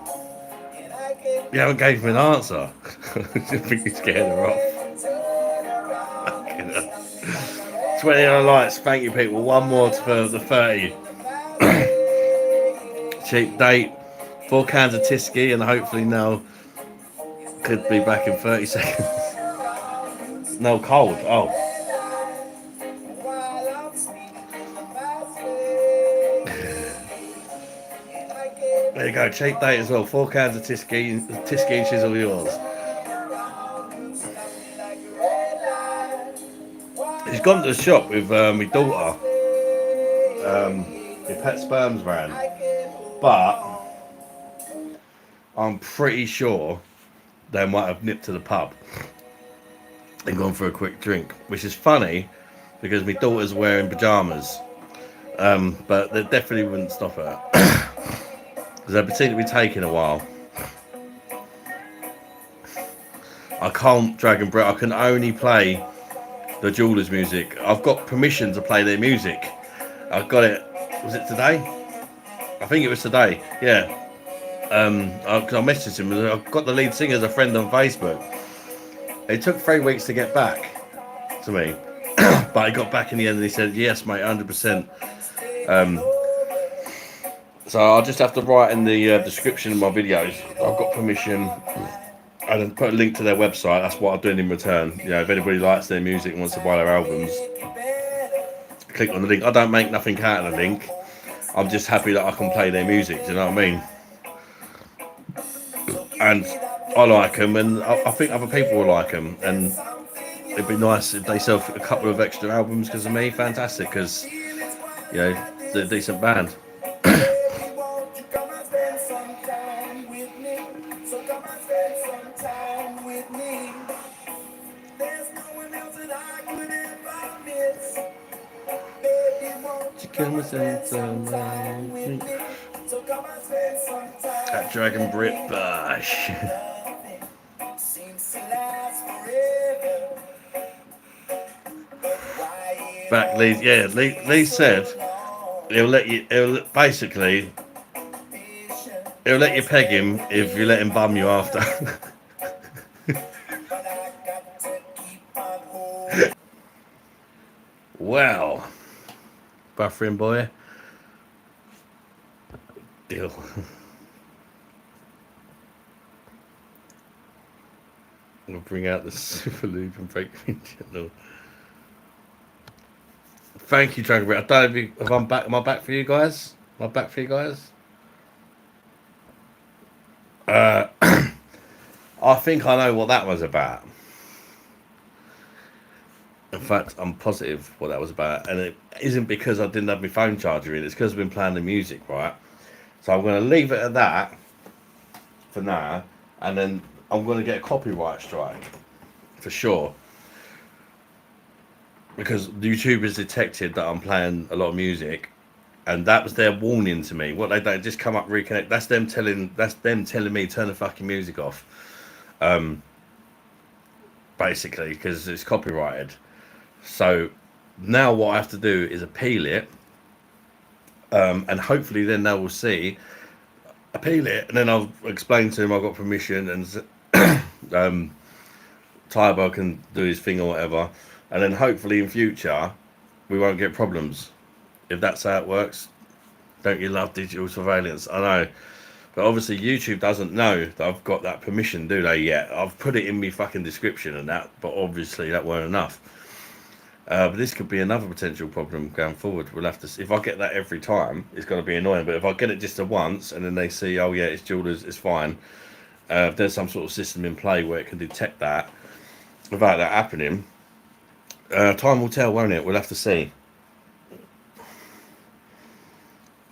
you haven't gave me an answer. I think you're scared her off. 20 on the lights, thank you people. One more for the 30. Cheap date, 4 cans of Tisky, and hopefully Nell could be back in 30 seconds. No, cold. Oh. There you go, cheap date as well. 4 cans of Tisky inches all yours. He's gone to the shop with my daughter, the Pet Sperms van, but I'm pretty sure they might have nipped to the pub and gone for a quick drink, which is funny because my daughter's wearing pajamas, but they definitely wouldn't stop her because they seem to be taking a while. I can't drag and break. I can only play the Jewelers music. I've got permission to play their music. I got it. Was it today? I think it was today. Yeah. I messaged him. I've got the lead singer as a friend on Facebook. It took 3 weeks to get back to me, but he got back in the end and he said, "Yes, mate, 100%." So I'll just have to write in the description of my videos, I've got permission, and then put a link to their website. That's what I'm doing in return. You know, if anybody likes their music and wants to buy their albums, click on the link. I don't make nothing out of the link. I'm just happy that I can play their music. Do you know what I mean? And I like them, and I think other people will like them. And it'd be nice if they sell a couple of extra albums because of me. Fantastic, because you know they're a decent band. That Dragon Brit Bosh. Back Lee, yeah, Lee said he'll let you peg him if you let him bum you after. Wow. Buffering boy. Deal. We'll bring out the super lube and break me channel. Thank you, Dragon Brit. I don't know if I'm back. Am I back for you guys? Am I back for you guys? I think I know what that was about. In fact, I'm positive what that was about, and it isn't because I didn't have my phone charger in. It's because I've been playing the music, right? So I'm going to leave it at that for now, and then I'm going to get a copyright strike for sure, because YouTube has detected that I'm playing a lot of music, and that was their warning to me. What they don't just come up, reconnect. That's them telling me turn the fucking music off. Basically, because it's copyrighted. So now what I have to do is appeal it, and hopefully then they will see, appeal it, and then I'll explain to him I've got permission, and Tybo can do his thing or whatever, and then hopefully in future we won't get problems. If that's how it works. Don't you love digital surveillance? I know, but obviously YouTube doesn't know that I've got that permission, do they, yet? I've put it in my fucking description and that, but obviously that weren't enough. But this could be another potential problem going forward. We'll have to see. If I get that every time, it's going to be annoying. But if I get it just once and then they see, oh yeah, it's Jewelers, it's fine. If there's some sort of system in play where it can detect that without that happening, time will tell, won't it? We'll have to see.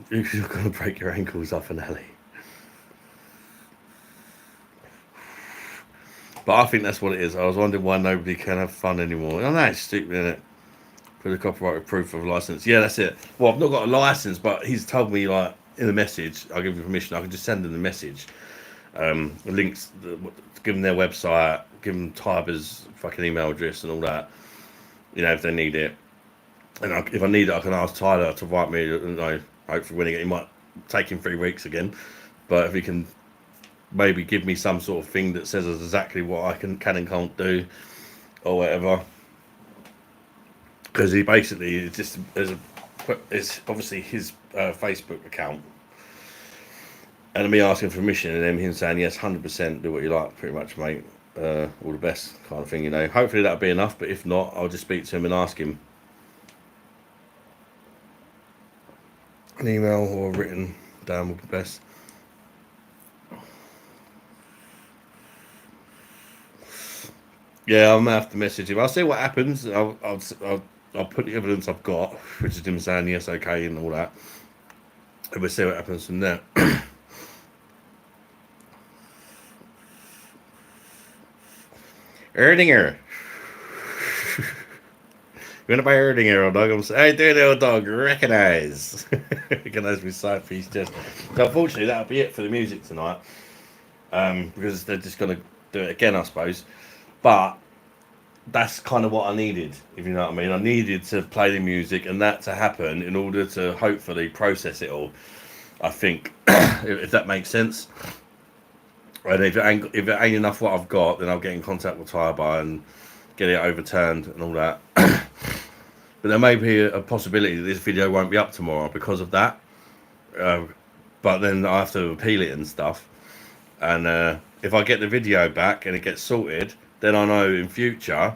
You're going to break your ankles off an alley. But I think that's what it is. I was wondering why nobody can have fun anymore. I know it's stupid, isn't it? For the copyright proof of license. Yeah, that's it. Well, I've not got a license, but he's told me, like, in the message, I'll give you permission, I can just send them the message. Links, give them their website, give them Tiber's fucking email address and all that, you know, if they need it. And if I need it, I can ask Tyler to write me, you know, hopefully winning it. He might take him 3 weeks again. But if he can maybe give me some sort of thing that says exactly what I can and can't do or whatever. Because he basically, it's obviously his Facebook account. And me asking for permission and then him saying, yes, 100%, do what you like, pretty much, mate. All the best kind of thing, you know. Hopefully that'll be enough, but if not, I'll just speak to him and ask him. An email or written down would be best. Yeah, I'm gonna have to message him. I'll see what happens. I'll put the evidence I've got, which is him saying yes, okay, and all that. And we'll see what happens from there. Erdinger. You want to buy Erdinger, old dog? I'm saying, hey, do old dog, recognize. Recognize me side piece just. So unfortunately, that'll be it for the music tonight. Because they're just gonna do it again, I suppose. But that's kind of what I needed, if you know what I mean. I needed to play the music and that to happen in order to hopefully process it all. I think, if that makes sense. And if it ain't enough what I've got, then I'll get in contact with Tiber and get it overturned and all that. But there may be a possibility that this video won't be up tomorrow because of that. But then I have to appeal it and stuff. And if I get the video back and it gets sorted, then I know in future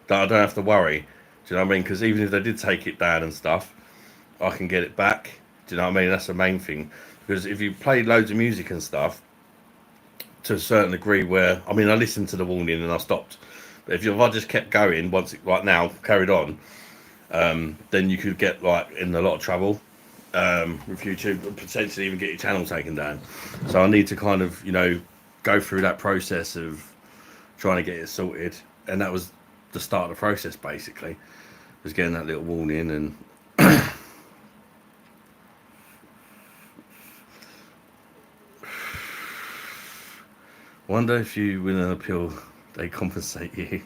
that I don't have to worry. Do you know what I mean? Because even if they did take it down and stuff, I can get it back. Do you know what I mean? That's the main thing. Because if you play loads of music and stuff, to a certain degree where, I mean, I listened to the warning and I stopped. But if I just kept going, once it, like now, carried on, then you could get like in a lot of trouble with YouTube, potentially even get your channel taken down. So I need to kind of, you know, go through that process of trying to get it sorted. And that was the start of the process, basically, was getting that little warning. And wonder if you win an appeal, they compensate you.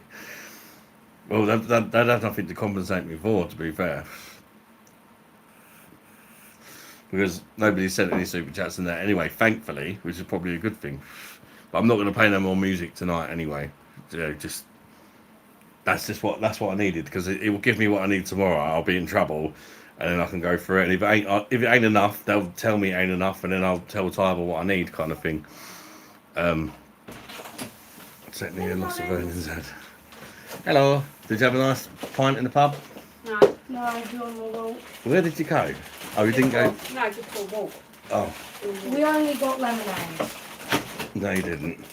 Well, that has nothing to compensate me for, to be fair. Because nobody sent any super chats in there anyway, thankfully, which is probably a good thing. But I'm not going to play no more music tonight anyway. You know, that's what I needed, because it will give me what I need tomorrow. I'll be in trouble, and then I can go through it. And if it ain't enough, they'll tell me it ain't enough, and then I'll tell Tiber what I need, kind of thing. Technically, lots of earnings had. Hello. Did you have a nice pint in the pub? No, you're on the walk. Where did you go? Oh, you didn't go? No, just for a walk. Oh. We only got lemonade. No, you didn't.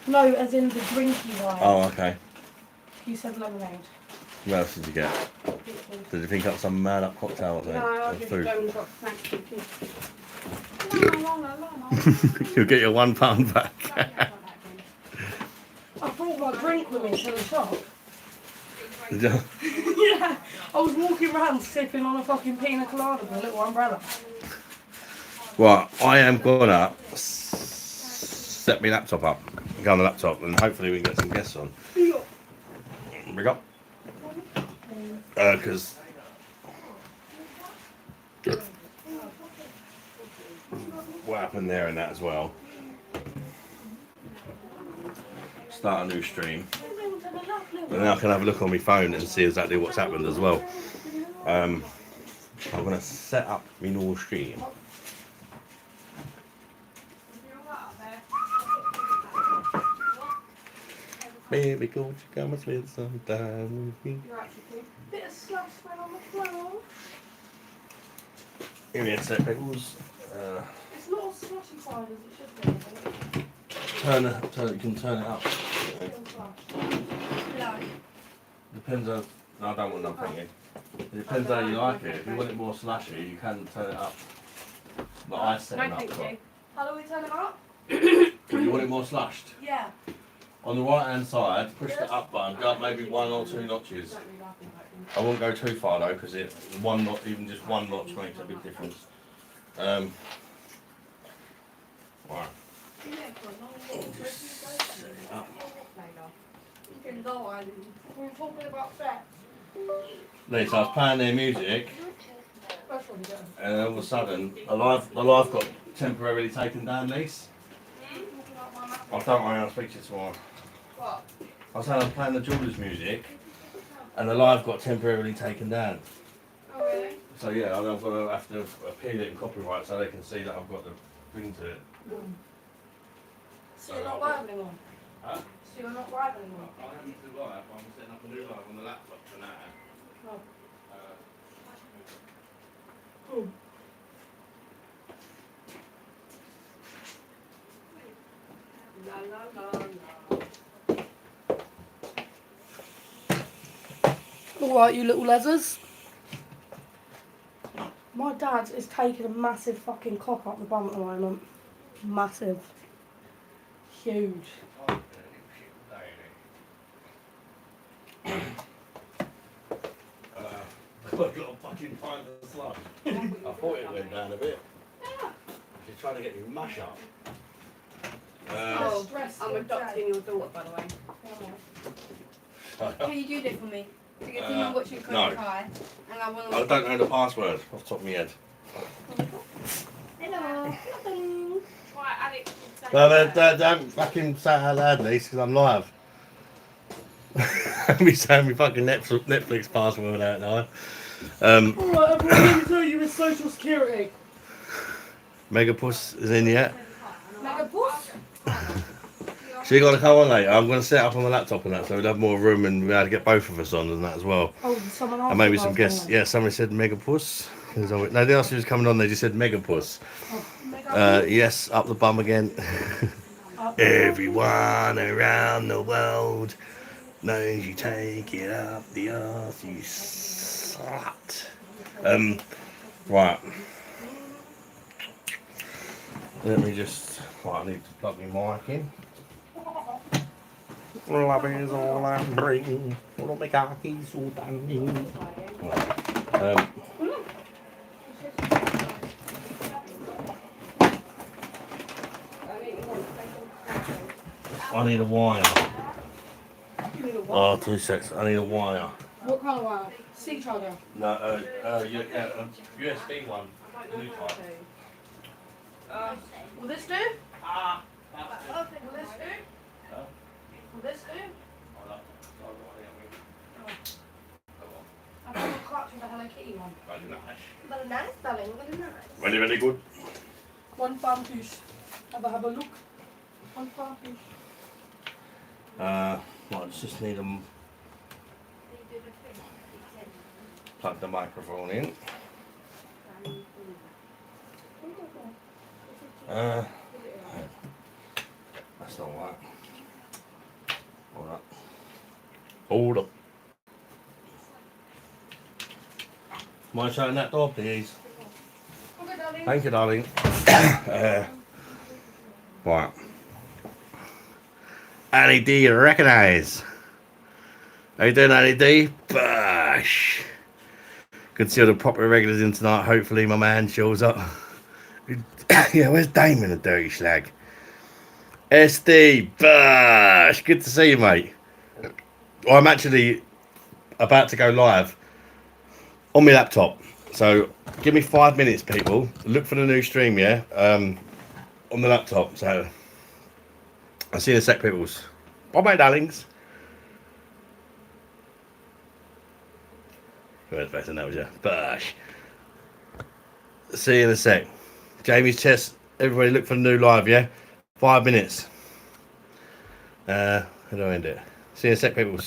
No, as in the drinky wine. Oh, okay. You said lemonade. What else did you get? Did you think up some mad up cocktail or something? No, I Or just food? only got snacks and kids. You'll get your £1 back. I brought my drink with me to the shop. Did you? Yeah, I was walking around sipping on a fucking pina colada with a little umbrella. Right, I am gonna set my laptop up, go on the laptop, and hopefully we can get some guests on. We got, because what happened there and that as well. Start a new stream, and then I can have a look on my phone and see exactly what's happened as well. I'm gonna set up my new stream. Baby, go you come and spend some time with me. Bit of slush went on the floor. Give me a sec, pickles. It's not as slushy side as it should be. You can turn it up. No. Depends on. No, I don't want nothing. It depends how you like it. If you want it more slushy, you can turn it up. But I set No, it up. thank you. How do we turn it up? You want it more slushed? Yeah. On the right hand side, push the up button, go up maybe 1 or 2 notches. I won't go too far though, because one notch, even just 1 notch makes a big difference. Right. You can go on. We're talking about sex. Lee, so I was playing their music, That's what we do. and all of a sudden, the live got temporarily taken down, Lise. I don't worry, I'll speak to you tomorrow. What? I was saying I was playing the Jeweller's music, and the live got temporarily taken down. Oh, really? So yeah, I've got to have to appeal it in copyright so they can see that I've got the thing to it. So you're not live anymore? Huh? So you're not live anymore? I haven't to live, I'm setting up a new live on the laptop for now. Oh. La la la la. Alright, you little leathers. My dad is taking a massive fucking cock up the bum at the moment. Massive. Huge. I've got a fucking pint of slush. I thought it went down a bit. She's trying to get me mush up. Oh, I'm adopting your daughter, by the way. Can you do that for me? Because I'm watching no. Cobra Kai and I want to. I don't know the password off the top of my head. Hello. Right, Alex. No, don't fucking say it out loud, Lise, because I'm live. I'll be saying my fucking Netflix password out now. Alright, everyone, let me tell you with social security. Megapus is in yet. Mega boss? She got to come on later. I'm going to set up on my laptop and that, so we'll have more room and we'll have to get both of us on and that as well. Oh, someone else. And maybe some guests. Yeah, somebody said Megapus. No, they asked who was coming on. They just said Megapus. Yes, up the bum again. Everyone around the world knows you take it up the arse, you slut. Right. Let me just. Right, I need to plug my mic in. Love is all I'm bringing. All my khakis all done. I need a wire. Oh, 2 seconds. I need a wire. What kind of wire? C charger. No, USB one. New type. Will this do? Will this do? Will this do? I've got a clutch with the Hello Kitty one. Very nice, darling. Very nice. Very, very good. One farm fish. Have a look. One farm fish. Right, just need to plug the microphone in. That's not right. Hold up. Hold up. Mind shutting that door, please? Okay, darling. Thank you, darling. Right. Annie D, you recognise? How you doing, Annie D? Bosh. Good to see all the proper regulars in tonight. Hopefully my man shows up. Yeah, where's Damon, the dirty slag? SD, Bosh. Good to see you, mate. I'm actually about to go live on my laptop. So give me 5 minutes, people. Look for the new stream, yeah? On the laptop. So I'll see you in a sec, peoples. Bye, my darlings. Where's better than that, was you? Bosh. See you in a sec. Jamie's chest. Everybody look for the new live, yeah? 5 minutes. How do I end it? See you in a sec, peoples.